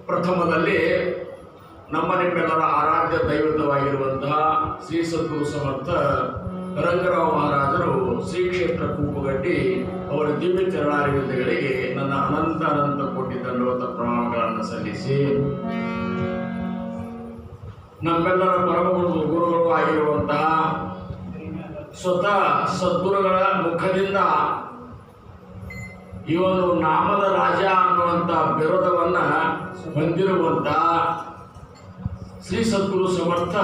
ಪ್ರಥಮದಲ್ಲಿ ನಮ್ಮ ನಿಮ್ಮೆಲ್ಲರ ಆರಾಧ್ಯ ದೈವತವಾಗಿರುವಂತಹ ಶ್ರೀ ಸದ್ಗುರು ಸಮರ್ಥ ರಂಗರಾವ್ ಮಹಾರಾಜರು ಶ್ರೀ ಕ್ಷೇತ್ರ ಕೂಪುಗಟ್ಟಿ ಅವರ ದಿವ್ಯ ಚರಣಾರವಿಂದಗಳಿಗೆ ನನ್ನ ಅನಂತ ಕೋಟಿ ದಂಡವತ ಪ್ರಣಾಮಗಳನ್ನು ಸಲ್ಲಿಸಿ, ನಮ್ಮೆಲ್ಲರ ಪರಮ ಗುರುಗಳು ಆಗಿರುವಂತಹ ಸ್ವತಃ ಸದ್ಗುರುಗಳ ಮುಖದಿಂದ ಈ ಒಂದು ನಾಮದ ರಾಜ ಅನ್ನುವಂಥ ಬಿರುದವನ್ನ ಹೊಂದಿರುವಂತ ಶ್ರೀ ಸದ್ಗುರು ಸಮರ್ಥ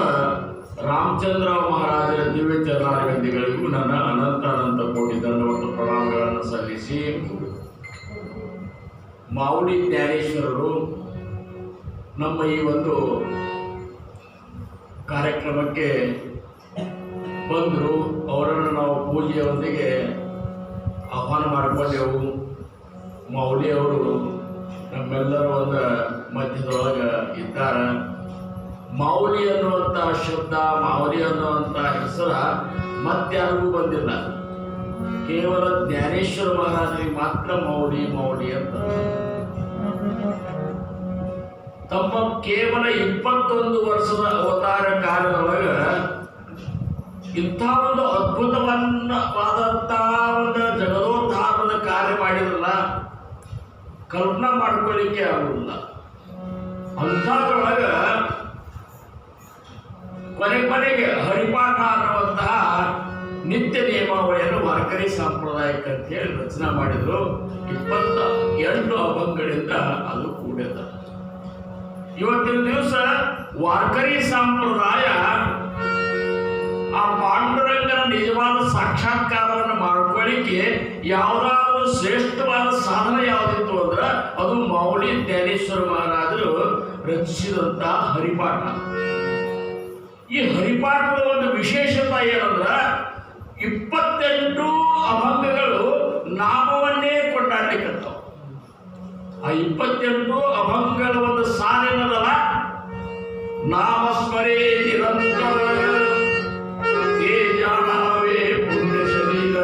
ರಾಮಚಂದ್ರ ಮಹಾರಾಜರ ದಿವ್ಯ ಚರಣಾರವಿಂದಗಳಿಗೂ ನನ್ನ ಅನಂತ ಕೋಟಿ ದಂಡವತ ಪ್ರಣಾಮಗಳನ್ನು ಸಲ್ಲಿಸಿ, ಮಾವುಲಿ ಜ್ಞಾನೇಶ್ವರರು ನಮ್ಮ ಈ ಒಂದು ಕಾರ್ಯಕ್ರಮಕ್ಕೆ ಬಂದರು. ಅವರನ್ನು ನಾವು ಪೂಜೆಯೊಂದಿಗೆ ಆಹ್ವಾನ ಮಾಡಿಕೊಂಡೆವು. ಮೌಲಿಯವರು ನಮ್ಮೆಲ್ಲರ ಒಂದು ಮಧ್ಯದೊಳಗೆ ಇದ್ದಾರೆ. ಮೌಲಿ ಅನ್ನುವಂಥ ಶಬ್ದ, ಮೌಲಿ ಅನ್ನುವಂಥ ಹೆಸರ ಮತ್ಯಾರಿಗೂ ಬಂದಿಲ್ಲ. ಕೇವಲ ಜ್ಞಾನೇಶ್ವರ ಮಹಾರಾಜರಿಗೆ ಮಾತ್ರ ಮೌಲಿ ಮೌಲಿ ಅಂತ. ತಮ್ಮ ಕೇವಲ 21 ವರ್ಷದ ಅವತಾರ ಕಾಲದೊಳಗೆ ಇಂಥ ಒಂದು ಅದ್ಭುತವಾದಂತಹ ಒಂದು ಜಗದೋದ್ಧಾರದ ಕಾರ್ಯ ಮಾಡಿದ್ರಲ್ಲ, ಕಲ್ಪನಾ ಮಾಡ್ಕೊಳ್ಳಿಕ್ಕೆ ಆಗುವುದಿಲ್ಲ. ಅಂಥದ್ರೊಳಗೆ ಕೊನೆಗೆ ಹರಿಪಾಠ ಅನ್ನುವಂತಹ ನಿತ್ಯ ನಿಯಮಾವಳಿಯನ್ನು ವಾರ್ಕರಿ ಸಾಂಪ್ರದಾಯಿಕ ಅಂತ ಹೇಳಿ ರಚನೆ ಮಾಡಿದ್ರು. 28 ಅಭಂಗಗಳಿಂದ ಅದು ಕೂಡಿದ. ಇವತ್ತಿನ ದಿವಸ ವಾರ್ಕರಿ ಸಂಪ್ರದಾಯ ಆ ಪಾಂಡುರಂಗನ ನಿಜವಾದ ಸಾಕ್ಷಾತ್ಕಾರವನ್ನು ಮಾಡ್ಕೊಳ್ಳಿಕ್ಕೆ ಯಾವುದಾದ್ರೂ ಶ್ರೇಷ್ಠವಾದ ಸಾಧನೆ ಯಾವುದಿತ್ತು ಅಂದ್ರೆ ಅದು ಮೌಲಿ ಜ್ಞಾನೇಶ್ವರ ಮಹಾರಾಜರು ರಚಿಸಿದಂತ ಹರಿಪಾಠ. ಈ ಹರಿಪಾಠದ ಒಂದು ವಿಶೇಷತೆ ಏನಂದ್ರೆ 28 ಅಭಂಗಗಳು ನಾಮವನ್ನೇ ಕೊಂಡಾಡ್ಲಿಕ್ಕಂತವು. ಆ 28 ಅಭಂಗಗಳ ಒಂದು ಸಾಲಿನದಲ್ಲ, ನಾಮಸ್ಮರೇ ನಿರಂತರ ತೇಜಾನವೇ ಪುಣ್ಯ ಶರೀರ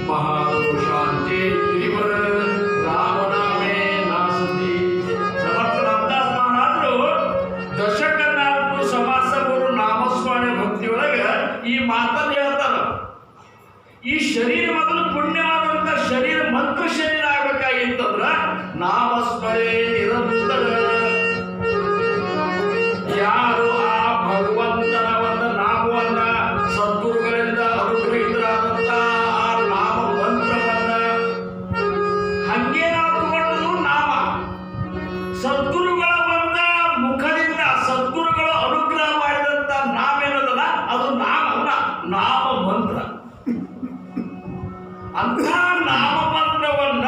ಮಹಾದೋಷಾಂತೆ ಗಿರಿವರ ರಾಮನಾಮೇ ನಾಸತಿ. ಸಮರ್ಥ ರಾಮದಾಸ್ ಮಹಾರಾಜರು ದಶಕನಾಲ್ಕು ಸಮಾಸಗಳು ನಾಮಸ್ಮರಣೆ ಭಕ್ತಿಯೊಳಗೆ ಈ ಮಾತನ್ನು ಹೇಳ್ತಾರ. ಈ ಶರೀರ ಮೊದಲು ಪುಣ್ಯವಾದಂತ ಶರೀರ ಮಂತ್ರ ಶರೀರ ಆಗ್ಬೇಕಾಗಿತ್ತಂದ್ರ ನಾಮಸ್ಮರೇ ನಿರಂತರ. ಯಾರು ಆ ಭಗವಂತನ ಒಂದು ನಾಮವನ್ನ ಸದ್ಗುರುಗಳಿಂದ ಅನುಗ್ರಹಿತರಾದಂತ ಆ ನಾಮ ಮಂತ್ರವನ್ನ ಹಂಗೆ ನಾವು ತಗೊಂಡು ನಾಮ ಸದ್ಗುರುಗಳ ಒಂದ ಅಂತ ನಾಮಮಂತ್ರವನ್ನ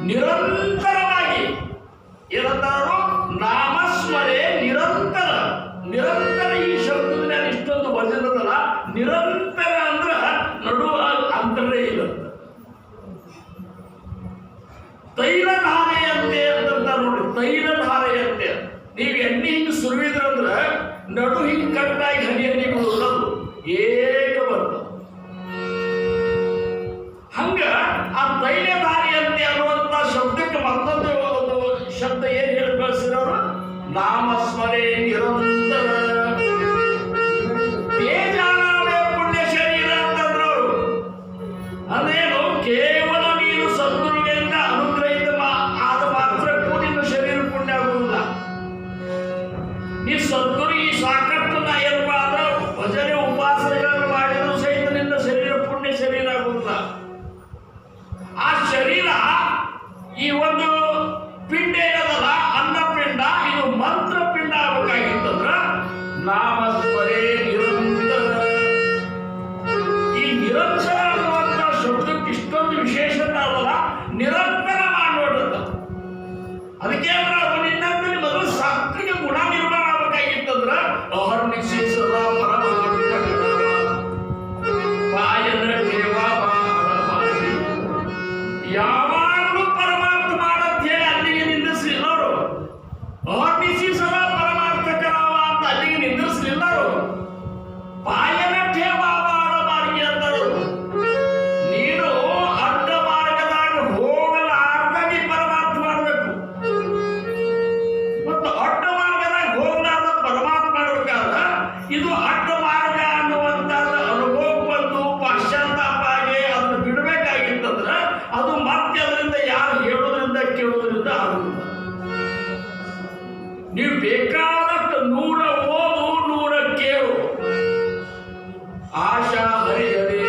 ನಿರಂತರವಾಗಿ ಏನಂತಾರೋ ನಾಮಸ್ಮರೆ ನಿರಂತರ. ನಿರಂತರ ಈ ಶಬ್ದದ ಮೇಲೆ ಇಷ್ಟೊಂದು ವಚನದಲ್ಲ. ನಿರಂತರ ಅಂದ್ರ ನಡುವ ಅಂತರೇ ಇಲ್ಲ. ತೈಲಧಾರೆಯಂತೆ ಅಂತ ನೋಡಿ, ತೈಲಧಾರೆಯಂತೆ ನೀವು ಎಣ್ಣೆ ಹಿಂಗೆ ಸುರುವಿದ್ರಂದ್ರ ನಡು ಹಿಂಗೆ ಕಟ್ಟಾಗಿ ಹನಿ ಹನಿ ಬೀಳೋದು ಏಕ ಬರ್ತದೆ. ಹಂಗ ಆ ತೈಲಧಾರೆಯಂತೆ ಅನ್ನುವಂತ ಶಬ್ದಕ್ಕೆ ಮತ್ತೊಂದು ಒಂದು ಶಬ್ದ ಏನ್ ಹೇಳಿ ಬಳಸಿರೋರು, ನಾಮಸ್ಮರೆ ನಿರಂತರ. ತೇಜಾನಾಮೇ ಪುಣ್ಯ ಶರೀರ ಅಂತಂದ್ರವರು. ಅದೇನು ಕೇವಲ ನೀನು ಸದ್ಗುರುವಿನಿಂದ ಅನುಗ್ರಹಿತ ಆದ ಮಾತ್ರಕ್ಕೂ ನಿನ್ನ ಶರೀರ ಪುಣ್ಯ ಆಗುವುದಿಲ್ಲ. ನೀ ಸದ್ಗುರು ಈ ಸಾಕಷ್ಟು ಏನಪ್ಪ ಅಂದ್ರೆ ಭಜನೆ ಉಪಾಸನೆಗಳನ್ನು ಮಾಡಿದ್ರು ಸಹಿತ ನಿನ್ನ ಶರೀರ ಪುಣ್ಯ ಶರೀರ ಆಗುವುದಿಲ್ಲ. ಆ ಶರೀರ ಈ ಒಂದು ಪಿಂಡ ಏನದಲ್ಲ, ಅನ್ನಪಿಂಡ, ಇದು ಮಂತ್ರ ಪಿಂಡ ಆಗಬೇಕಾಗಿತ್ತಂದ್ರ ನಾಮಸ್ಮರೆ ನಿರಂತರ. ಈ ನಿರಂತರ ಅನ್ನುವಂತ ಶಬ್ದಕ್ಕೆ ಇಷ್ಟೊಂದು ವಿಶೇಷತೆ ಅಲ್ಲ, ನಿರಂತರ ಮಾಡೋದ. ಅದಕ್ಕೆ ನಿನ್ನಂತಲ್ಲಿ ಮೊದಲು ಸಾತ್ವಿಕ ಗುಣ ನಿರ್ಮಾಣ ಆಗಬೇಕಾಗಿತ್ತಂದ್ರ ಅಹರ್ನಿಶಿ ಸದಾ ಪರಮಾತ್ಮ ಪಾಯನ ದೇವಾ ಯಾವಾಗಲೂ ಪರಮಾತ್ಮ ಅಂತ ಹೇಳಿ ಅಲ್ಲಿಗೆ ನಿಂದಿಸಲಿಲ್ಲ ಅವರು. ಅಹರ್ನಿಶಿ ಸದಾ ಪರಮಾರ್ಥ ಕರಾವ ಅಂತ ಅಲ್ಲಿಗೆ ನಿಂದಿಸಲಿಲ್ಲ ಅವರು. ಪಾಯನ ಠೇವಾವಾಡ ಮಾರ್ಗಿ ಅಂದರು. ನೀನು ಅಡ್ಡ ಮಾರ್ಗದಾಗ ಹೋಗಲಾರ್ದಾಗಿ ಪರಮಾರ್ಥ ಮಾಡಬೇಕು, ಮತ್ತು ಅಡ್ಡ ಮಾರ್ಗದಾಗ ಹೋಗಲಾರ್ದ ಪರಮಾರ್ಥ ಮಾಡಬೇಕಾದ್ರೆ ಇದು ಅಡ್ಡ ಮಾರ್ಗ ಅನ್ನುವಂಥದ್ದು ಅನುಭವ ಬಂದು ಪಶ್ಚಾತ್ತಾಪ ಆಗಿ ಅದನ್ನು ಬಿಡಬೇಕಾಗಿತ್ತಂದ್ರೆ ಅದು ಮತ್ತೆ ಅದರಿಂದ ಯಾರು ಹೇಳೋದ್ರಿಂದ ಕೇಳೋದ್ರಿಂದ ಆಗುವುದಿಲ್ಲ. ನೀವು ಬೇಕಾದಷ್ಟು 100 ಓದು 100 ಕೇಳು, ಆಶಾ ಹರಿಯದೆ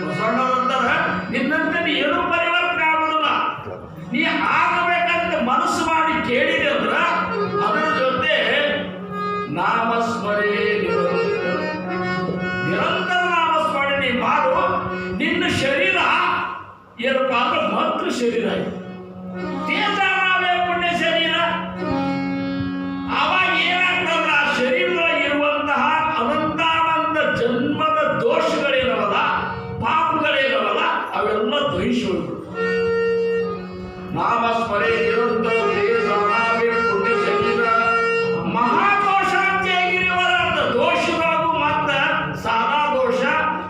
ಬಸವಣ್ಣನಂತರ ನಿನ್ನಂತೆ ನೀ ಏನೂ ಪರಿವರ್ತನೆ ಆಗುವುದಿಲ್ಲ. ನೀ ಆಗಬೇಕಂತ ಮನಸ್ಸು ಮಾಡಿ ಕೇಳಿದೆ ಅಂದ್ರ ಅದರ ಜೊತೆ ನಾಮಸ್ಮರೆ ನಿರಂತರ. ನಿರಂತರ ನಾಮಸ್ಮರಣೆ ನೀ ಮಾಡು. ನಿನ್ನ ಶರೀರ ಏನಪ್ಪಾ ಅಂದ್ರೆ ಮಂತ್ರ ಶರೀರ ಆಯ್ತು. ತೇಜಾನಾಮೇ ಪುಣ್ಯ ಶರೀರ. ಆವಾಗ ಏನಾಗ್ತಂದ್ರೆ ಆ ಶರೀರದೊಳಗೆ ಇರುವಂತಹ ಅನಂತಾನಂದ ಜನ್ಮದ ದೋಷಗಳೇನವಲ್ಲ, ಪಾಪಗಳೇನವಲ್ಲ, ಅವೆಲ್ಲ ದ್ವೇಷಗಳು. ನಾಮಸ್ಮರೆ ನಿರಂತರ ತೇಜಾನಾಮೇ ಪುಣ್ಯ ಶರೀರ. ಮಹಾದೋಷ ಅಂತ ಹೇಗಿರುವಲ್ಲ ಅಂತ ದೋಷದೊಳಗೂ ಮತ್ತ ಸಾದಾ ದೋಷ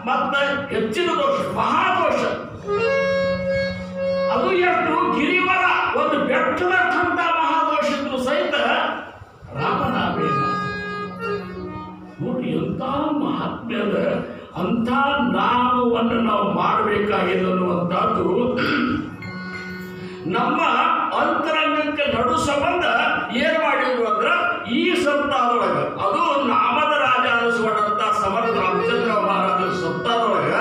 ಮತ್ತ ಹೆಚ್ಚಿನ ದೋಷ, ಮಹಾದೋಷ. ಅದು ಎಷ್ಟು ಗಿರಿವರ ಒಂದು ಬೆಟ್ಟದಕ್ಕಂತ ಮಹಾದೋಷದ್ದು ಸಹಿತ ರಾಮನಾಮೇನ ನೋಡಿ. ಎಂಥ ಮಹಾತ್ಮ್ಯದ ಅಂಥ ನಾಮವನ್ನು ನಾವು ಮಾಡಬೇಕಾಗಿದೆ ಅನ್ನುವಂಥದ್ದು ನಮ್ಮ ಅಂತರಂಗಕ್ಕೆ ನಡು ಸಂಬಂಧ ಏನ್ ಮಾಡಿದ್ರು ಅಂದ್ರ ಈ ಸಪ್ತಾಹದೊಳಗ, ಅದು ನಾಮದ ರಾಜ ಅನಿಸುವಂತ ಸಮರ್ಥ ರಾಮಚಂದ್ರ ಮಹಾರಾಜರ ಸಪ್ತಾಹದೊಳಗ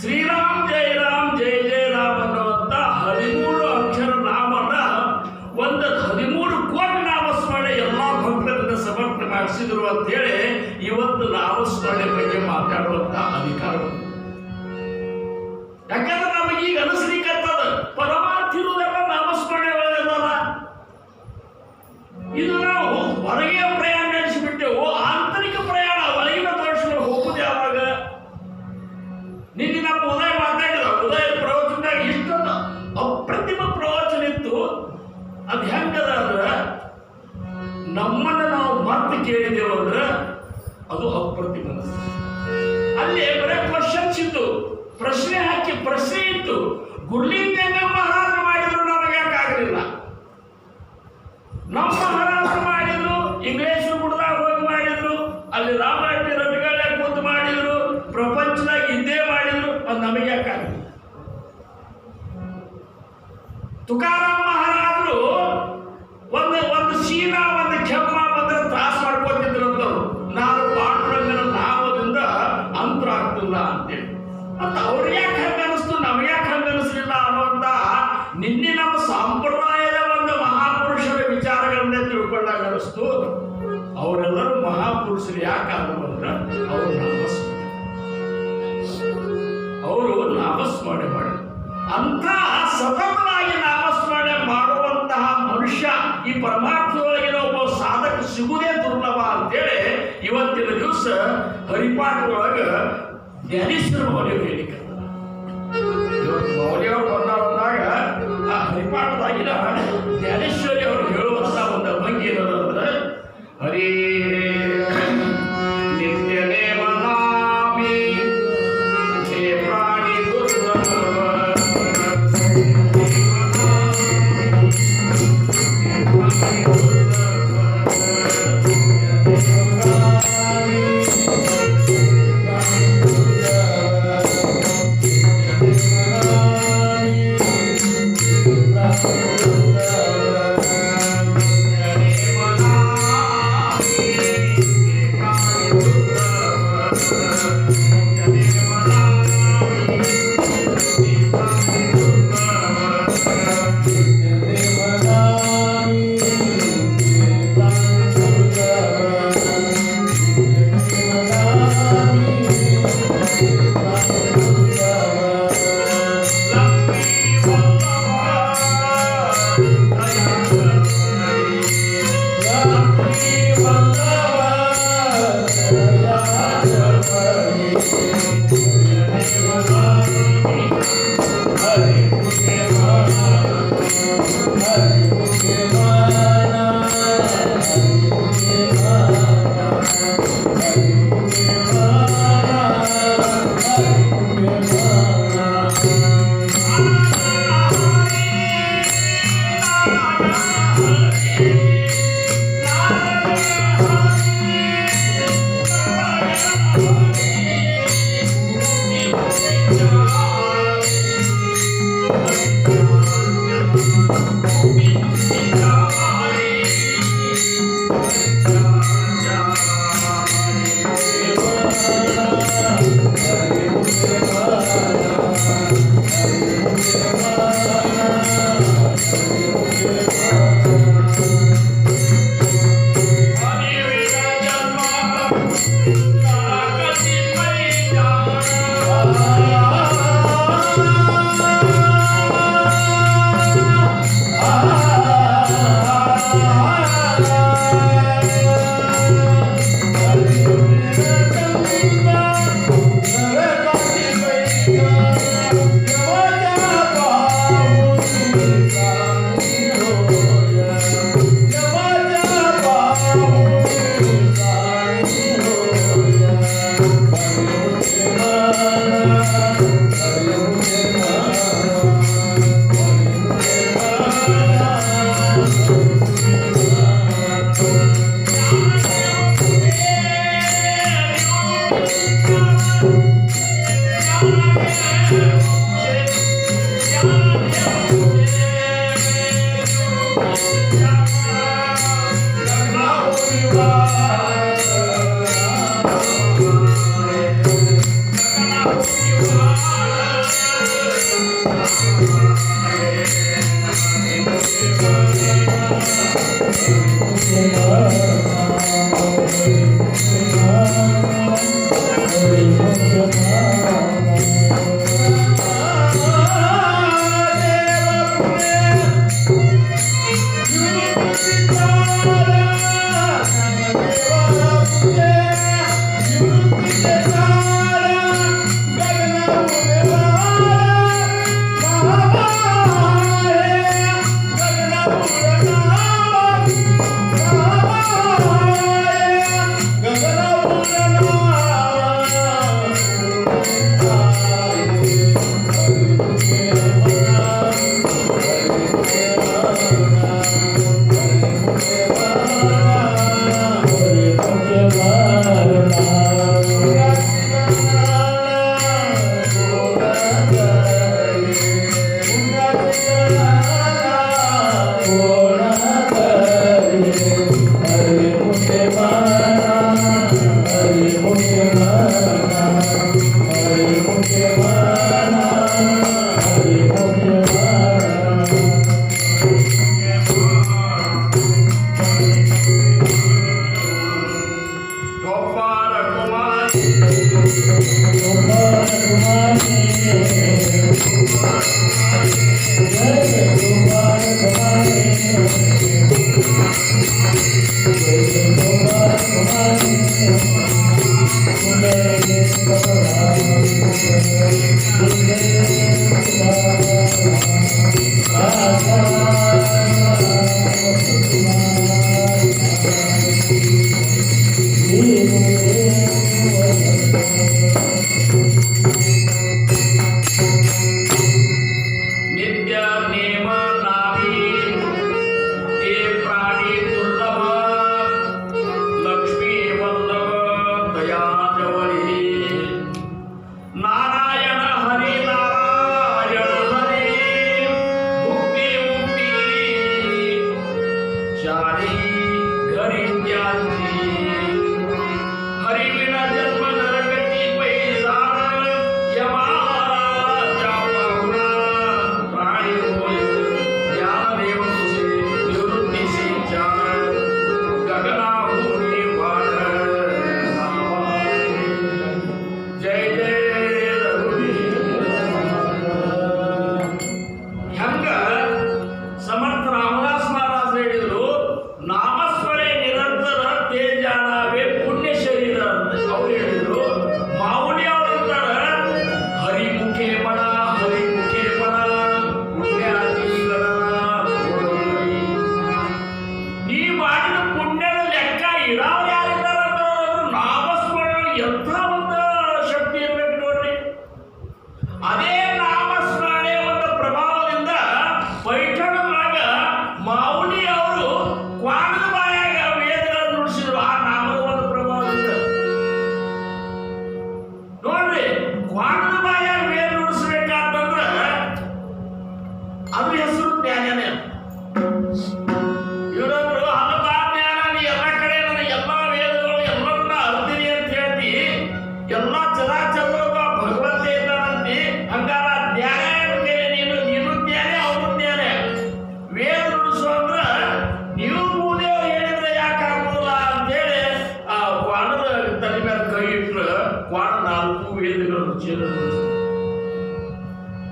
ಶ್ರೀರಾಮ್ ಜಯ ರಾಮ್ ಜಯ ಜಯ ರಾಮ್ ಅನ್ನುವಂತ 13 ಅಕ್ಷರ ನಾಮನ ಒಂದು 13 ಕೋಟಿ ನಾಮಸ್ಮರಣೆ ಎಲ್ಲಾ ಭಕ್ತರಿಂದ ಸಮರ್ಪಣೆ ಮಾಡಿಸಿದ್ರು ಅಂತ ಹೇಳಿ ಇವತ್ತು ನಾಮಸ್ಮರಣೆ ಬಗ್ಗೆ ಮಾತಾಡುವಂತ ಅಧಿಕಾರ ಬಂತು. ಯಾಕಂದ್ರೆ ನಮಗೆ ಈಗ ಅನಿಸ್ಲಿಕ್ಕಂತದ ಪರಮಾರ್ಥ ಇರುವುದೆಲ್ಲ ನಾಮಸ್ಮರಣೆ ಒಳಗದಲ್ಲ. ಇದು ನಾವು ಹೊರಗೆ ಪ್ರಯಾಣ ನಡೆಸಿಬಿಟ್ಟೆವು. ಆಂತರಿಕ ಪ್ರಯಾಣ ಒಳಗಿನ ದರ್ಶನ ಹೋಗುದು ಯಾವಾಗ? ನಿನ್ನೆ ನಮ್ಮ ಉದಯ ಮಾತಾಡಿದ ಉದಯ ಪ್ರವಚನದಾಗ ಇಷ್ಟೊಂದು ಅಪ್ರತಿಮ ಪ್ರವಚನ ಇತ್ತು. ಅದು ಹೆಂಗದ ಅಂದ್ರೆ ನಮ್ಮನ್ನು ನಾವು ಮತ್ತೆ ಕೇಳಿದೆವು ಅಂದ್ರೆ ಅದು ಅಪ್ರತಿಮ. ಅಲ್ಲಿ ಬರೀ ಕ್ವಶನ್ಸ್ ಇತ್ತು, ಪ್ರಶ್ನೆ ಹಾಕಿ ಪ್ರಶ್ನೆ ಇತ್ತು. ಗುಡ್ಲಿಂಗನ ಮಹಾರಾಜ ಮಾಡಿದ್ರು ನಮಗೆ ಯಾಕಾಗಲಿಲ್ಲ. ನಮ್ಮ ಮಹಾರಾಜ ಮಾಡಿದ್ರು, ಇಂಗ್ಲೇಷ್ ಗುಡ್ದಾಗ ಹೋಗಿ ಮಾಡಿದ್ರು, ಅಲ್ಲಿ ರಾಮರಾಜ್ಯ ರವಿಗಳ ಕೂತು ಮಾಡಿದ್ರು, ಪ್ರಪಂಚದಾಗ ಇದ್ದೇ ಮಾಡಿದ್ರು. ಅದು ನಮಗೆ ಯಾಕಾಗಲಿಲ್ಲ. ತುಕಾರಾಮ್ ಮಹಾರಾಜರು ಒಂದು ಶೀಲ ಒಂದು ಕೆಮ್ಮ ಬಂದ್ರೆ ತ್ರಾಸ ಮಾಡ್ಕೊತಿದ್ರು ಅಂತವ್ರು. ನಾನು ಪಾಂಡುರಂಗನ ನಾಮದಿಂದ ಅಂತರ ಆಗ್ತಿಲ್ಲ ಅಂತೇಳಿ. ಅಂತ ಅವ್ರಿಗೆ ಯಾಕೆ ಹಂಗ ಅನಿಸ್ತು, ನಮಗೆ ಯಾಕೆ ಹಂಗ ಅನಿಸ್ಲಿಲ್ಲ ಅನ್ನುವಂತ ನಿನ್ನೆ ನಮ್ಮ ಸಂಪ್ರದಾಯದ ಒಂದು ಮಹಾಪುರುಷರ ವಿಚಾರಗಳನ್ನೇ ತಿಳ್ಕೊಂಡಾಗ ಅನಿಸ್ತು. ಅವರೆಲ್ಲರೂ ಮಹಾಪುರುಷರು ಯಾಕಾದ್ರು ಅಂದ್ರೆ ಅವರು ನಾಮಸ್ಮರಣೆ ನಾಮಸ್ಮರಣೆ ಮಾಡಿ. ಅಂತಹ ಸತತವಾಗಿ ನಾಮಸ್ಮರಣೆ ಮಾಡುವಂತಹ ಮನುಷ್ಯ ಈ ಪರಮಾರ್ಥದೊಳಗಿನ ಒಬ್ಬ ಸಾಧಕ ಸಿಗುವುದೇ ದುರ್ಲಭ ಅಂತೇಳಿ ಇವತ್ತಿನ ದಿವಸ ಹರಿಪಾಠದೊಳಗೆ ಜ್ಞಾನೇಶ್ವರ ಮೌಲ್ಯ ಹೇಳಿಕೆ ಇವತ್ತು ಮೌಲ್ಯವರು ಬಂದಾಗ ಆ ಹರಿಪಾಠದಾಗಿನ ಜ್ಞಾನೇಶ್ವರಿ ಅವರು ಹೇಳುವಂತ ಒಂದು ಭಂಗಿ ಏನಂದ್ರೆ ಹರಿ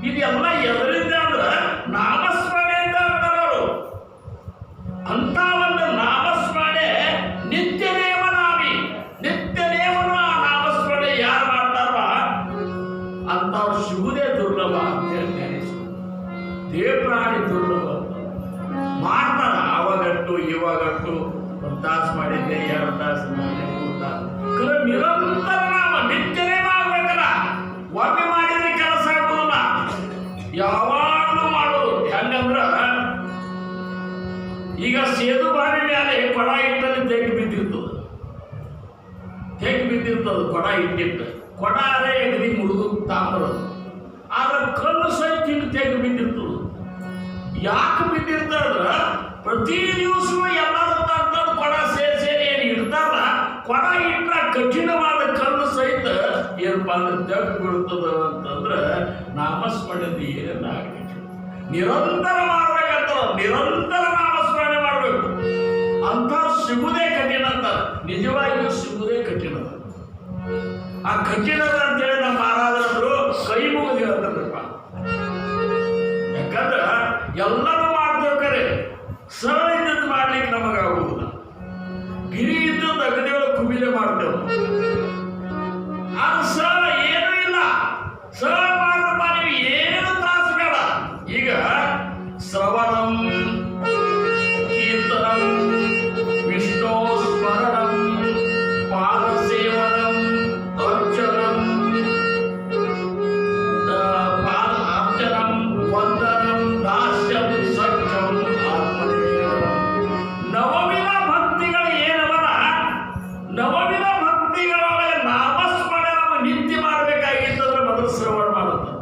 ಇದೆಲ್ಲ ಎದರಿಂದ ಅಂದ್ರ ನಾಮಸ್ಮರಣೆ ಅಂತ ಅಂತಾರು. ಅಂತ ಒಂದು ನಾಮಸ್ಮರಣೆ ನಿತ್ಯ ನೇಮನಾಮಿ, ನಿತ್ಯ ನೇಮನ ನಾಮಸ್ಮರಣೆ ಯಾರು ಮಾಡ್ತಾರ ಅಂತವ್ರು ಸಿಗುದೇ ದುರ್ಲಭ ಅಂತ ಹೇಳಿ ದೇವರಾಣಿ ದುರ್ಲಭ ಮಾಡ್ತಾರ. ಅವಾಗಟ್ಟು ಇವಾಗಟ್ಟು ಒಂದು ತಾಸು ಮಾಡಿದ್ದೆ, 2 ತಾಸು ಮಾಡಿದ್ದೆ, 3 ತಾಸು ನಿರಂತರ ನಾಮ ನಿತ್ಯನೇ ಮಾಡ್ಬೇಕಲ್ಲ. ಒಮ್ಮೆ ಮಾಡಿದ್ರೆ ಕೆಲಸ ಆಗೋದಿಲ್ಲ, ಯಾವಾಗಲೂ ಮಾಡೋದು. ಹೆಂಗಂದ್ರ ಈಗ ಸೇದು ಬಾವಿ ಮೇಲೆ ಕೊಡ ಇಟ್ಟಲ್ಲಿ ತೆಗ್ದು ಬಿದ್ದಿರ್ತದ ಕೊಡ ಇಟ್ಟಿಟ್ಟು ಕೊಡ ಅದೇ ಎಗದಿ ಮುಳುಗು ತಾಂಬರೋದು. ಆದ್ರೆ ಕಲ್ಲು ಸಹಿತ ಹಿಂಗೆ ತೆಗ್ದು ಬಿದ್ದಿರ್ತದ. ಯಾಕೆ ಬಿದ್ದಿರ್ತದ್ರ ಪ್ರತಿ ದಿವಸ ಎಲ್ಲರೂ ತಂದು ಕೊಡ ಸೇರಿ ಏನು ಇಡ್ತಾರ. ಕೊಡ ಇಟ್ರ ಕಠಿಣವಾದ ಕಲ್ಲು ಸಹಿತ ಏನಪ್ಪಾ ಅಂದ್ರೆ ತೆಗ್ದು ಬಿಡ್ತದ ಅಂತಂದ್ರೆ ನಾಮಸ್ಮರಣೆ ಏನೆಲ್ಲ ಆಗ್ಬೇಕು. ನಿರಂತರ ಮಾಡ್ಬೇಕಂತ, ನಿರಂತರ ನಾಮಸ್ಮರಣೆ ಮಾಡ್ಬೇಕು. ಅಂತ ಸಿಗುವುದೇ ಕಠಿಣ ಅಂತ, ನಿಜವಾಗಿಯೂ ಸಿಗುವುದೇ ಕಠಿಣ. ಆ ಕಠಿಣದ ಅಂತೇಳಿ ನಮ್ಮ ಮಹಾರಾಜರು ಕೈ ಮುಗಿದು ಹೇಳ್ತಾರಪ್ಪ. ಯಾಕಂದ್ರೆ ಎಲ್ಲರೂ ಮಾಡ್ಬೇಕಾರೆ ಸರಳ ಇದ್ದದ್ದು ಮಾಡ್ಲಿಕ್ಕೆ ನಮಗಾಗುವುದಿಲ್ಲ. ಗಿರಿ ಇದ್ದದ್ದು ಅಗದಿಯೊಳಗೆ ಕುಬಿಲೆ ಮಾಡ್ತೇವೆ. ಅದು ಸರಳ ಏನೂ ಇಲ್ಲ. ಸರಳ ಮಾಡಪ್ಪ, ನೀವು ಏನು ತ್ರಾಸು ಬೇಡ. ಈಗ ಶ್ರವಣಂ ಕೀರ್ತನಂ ವಿಷ್ಣು ಸ್ಮರಣಂ ಪಾದ ಸೇವನಂ ಅರ್ಚನಂ ಅರ್ಚನಂ ವಂದನಂ ದಾಸ್ಯಂ ಸಖ್ಯಂ ಆತ್ಮನಿವೇದನಂ. ನವವಿಧ ಭಕ್ತಿಗಳು ಏನವಲ್ಲ, ನವವಿಧ ಭಕ್ತಿಗಳೊಳಗೆ ನಾಮಸ್ಮರಣೆ ನಾವು ನಿತ್ಯ ಮಾಡಬೇಕಾಗಿತ್ತಂದ್ರೆ ಮೊದಲು ಶ್ರವಣ ಮಾಡುತ್ತೆ.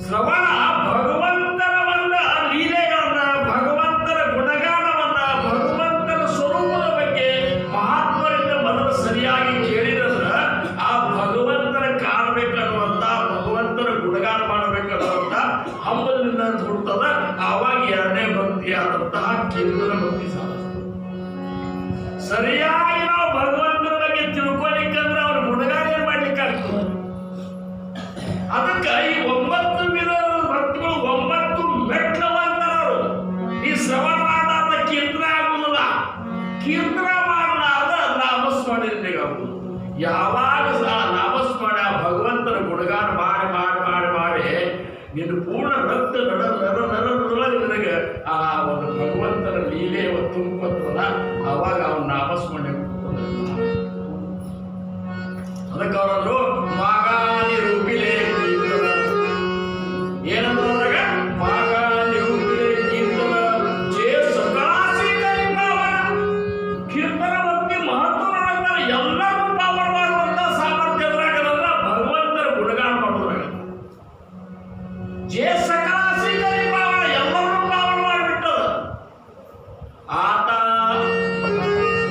ಶ್ರವಣ ಭಗವಂತನ ಒಂದು ಲೀಲೆಗಳನ್ನ, ಭಗವಂತನ ಗುಣಗಾನವನ್ನ, ಭಗವಂತನ ಸ್ವರೂಪದ ಬಗ್ಗೆ ಮಹಾತ್ಮರಿಂದ ಮೊದಲು ಸರಿಯಾಗಿ ಕೇಳಿದ್ರೆ ಆ ಭಗವಂತನ ಕಾಣಬೇಕನ್ನುವಂತ, ಭಗವಂತನ ಗುಣಗಾನ ಮಾಡಬೇಕನ್ನುವಂತ ಹಂಬಲಿನಿಂದ ಹುಡ್ತದ. ಆವಾಗ 2ನೇ ಭಕ್ತಿಯಾದಂತಹ ಕೀರ್ತನ ಭಕ್ತಿ ಸಾಧಿಸ್ತದೆ. ಸರಿಯಾಗಿ ನಾವು ಭಗವಂತನ ಬಗ್ಗೆ ತಿಳ್ಕೊಲಿಕ್ಕಂದ್ರೆ ಅವ್ರ ಗುಣಗಾನ ಏನ್ ಮಾಡ್ಲಿಕ್ಕೆ ನಿನ್ನ ಪೂರ್ಣ ರಕ್ತ ನರದೊಳಗೆ ನಿನಗೆ ಆ ಒಂದು ಭಗವಂತನ ಲೀಲೆ ತುಂಬುತ್ತಲ್ಲ, ಅವಾಗ ಅವನ ನಾಮಸ್ಮರಣೆ ಅದಕ್ಕೆ ಅವರಂದ್ರು ಮಾಗಾನಿ ರೂಪಿಲೆ ಏನಂದ್ರಾಗ ಮಾಗಾನಿ ರೂಪಿಲೆ ಕೀರ್ತನ ಜೇ ಸಕಾಸಿ ಕೀರ್ತನ ಬಗ್ಗೆ ಮಹತ್ವ ಎಲ್ಲರೂ ಪಾವನ ಮಾಡುವಂತ ಸಾಮರ್ಥ್ಯದ್ರಾಗಲ್ಲ ಭಗವಂತನ ಗುಣಗಾನ ಮಾಡೋದ್ರಾಗ ಜೇ ಸಕಾಸಿ ಪಾವನ ಎಲ್ಲರೂ ಪಾವನ ಮಾಡಿಬಿಟ್ಟದ ಆತ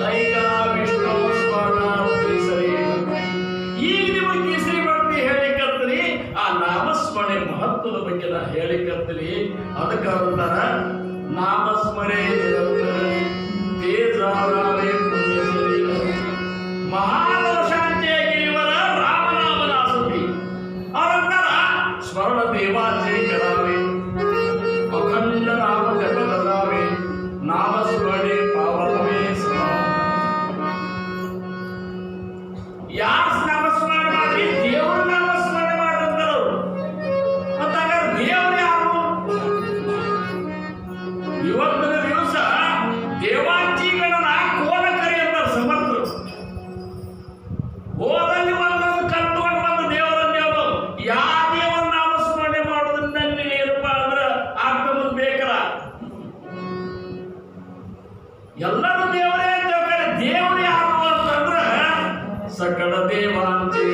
ದೈಗ ವಿಷ್ಣು ಸ್ಮರಣ ಕೇಸರಿ. ಈಗ ನಿಮಗೆ ಕೇಸರಿ ಭಕ್ತಿ ಹೇಳಿಕತ್ತೀನಿ, ಆ ನಾಮಸ್ಮರಣೆ ಮಹತ್ವದ ಬಗ್ಗೆ ನಾ ಹೇಳಿಕತ್ತೀನಿ. ಅದಕ್ಕೆ ಅಂತಾರ ನಾಮಸ್ಮರೆ ತೇಜಾವೇ ಪುಣ್ಯ ಶರೀರ ಮಹಾದೋಷಾಂತ್ಯಾಗಿ ಇವರ ರಾಮನಾಮನ ಆಸಕ್ತಿ ಅವರಂತಾರ ಸ್ಮರಣ ದೇವಾಚೆ ಕರಾವೆ ಅಖಂಡ ನಾಮ ಜಪ ಕರಾವೆ ನಾಮಸ್ಮರಣೆ ಪಾವನವೇ ಸಮ. ಯಾರು ನಾಮಸ್ಮರಣೆ ಮಾಡಿ ದೇವರ ನಾಮಸ್ಮರಣೆ ಮಾಡಂತಾರ ಅವರು. ಅಂತಾಗ ದೇವರು ಯಾರು? ಇವತ್ತಿನ ದಿವಸ ದೇವಾಂಚಿಗಳನ್ನ ಕೋಲ ಕರೆಯುತ್ತಾರೆ ಸಮರ್ಥರು. ಹೋದಲ್ಲಿ ಒಂದೊಂದು ಕಲ್ತ್ಕೊಂಡು ಬಂದು ದೇವರನ್ನೇ ಅವರು ಯಾವ ದೇವರ ನಾಮಸ್ಮರಣೆ ಮಾಡೋದ್ರಿಂದ ಏನಪ್ಪಾ ಅಂದ್ರೆ ಆಗ್ತದ ಬೇಕಲ್ಲ. ಎಲ್ಲರೂ ದೇವರೇ ಅಂತ ಹೇಳ್ತಾರೆ. ದೇವರು ಯಾರು ಅಂತಂದ್ರೆ ಸಕಲ ದೇವಾಂಚೆ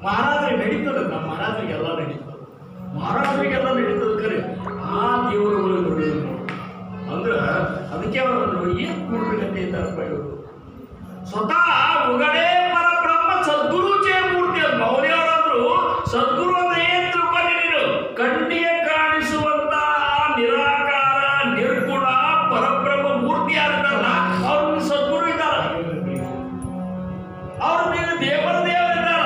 ಮಹಾರಾಜರಿಗೆ ನಡೀತದೆ. ನಮ್ಮ ಮಹಾರಾಜರಿಗೆಲ್ಲ ನಡೀತದೆ, ಮಹಾರಾಜರಿಗೆಲ್ಲ ನಡೀತದೆ. ಖರೆ ಆ ದೇವರುಗಳು ನೋಡಿದ್ರು ಅಂದ್ರೆ ಅದಕ್ಕೆ ಅವರು ಏನ್ ಕೂಡ್ಬೇಕಂತ ಇದ್ದಾರಪ್ಪ ಇವರು. ಸ್ವತಃ ಉಗಡೆ ಪರಬ್ರಹ್ಮ ಸದ್ಗುರುಚೇ ಮೂರ್ತಿ ಅಂತ ಮೌರ್ಯರಾದ್ರು. ಸದ್ಗುರು ಅಂದ್ರೆ ಏನ್ ತಿಳ್ಕೊಂಡಿ ನೀನು? ಕಣ್ಣಿಗೆ ಕಾಣಿಸುವಂತ ನಿರಾಕಾರ ನಿರ್ಗುಣ ಪರಬ್ರಹ್ಮ ಮೂರ್ತಿ ಯಾರಿದ್ದಾರಲ್ಲ ಅವ್ರನ್ನ ಸದ್ಗುರು ಇದ್ದಾರ. ಅವ್ರ ನೀನು ದೇವರ ದೇವರಿದ್ದಾರ.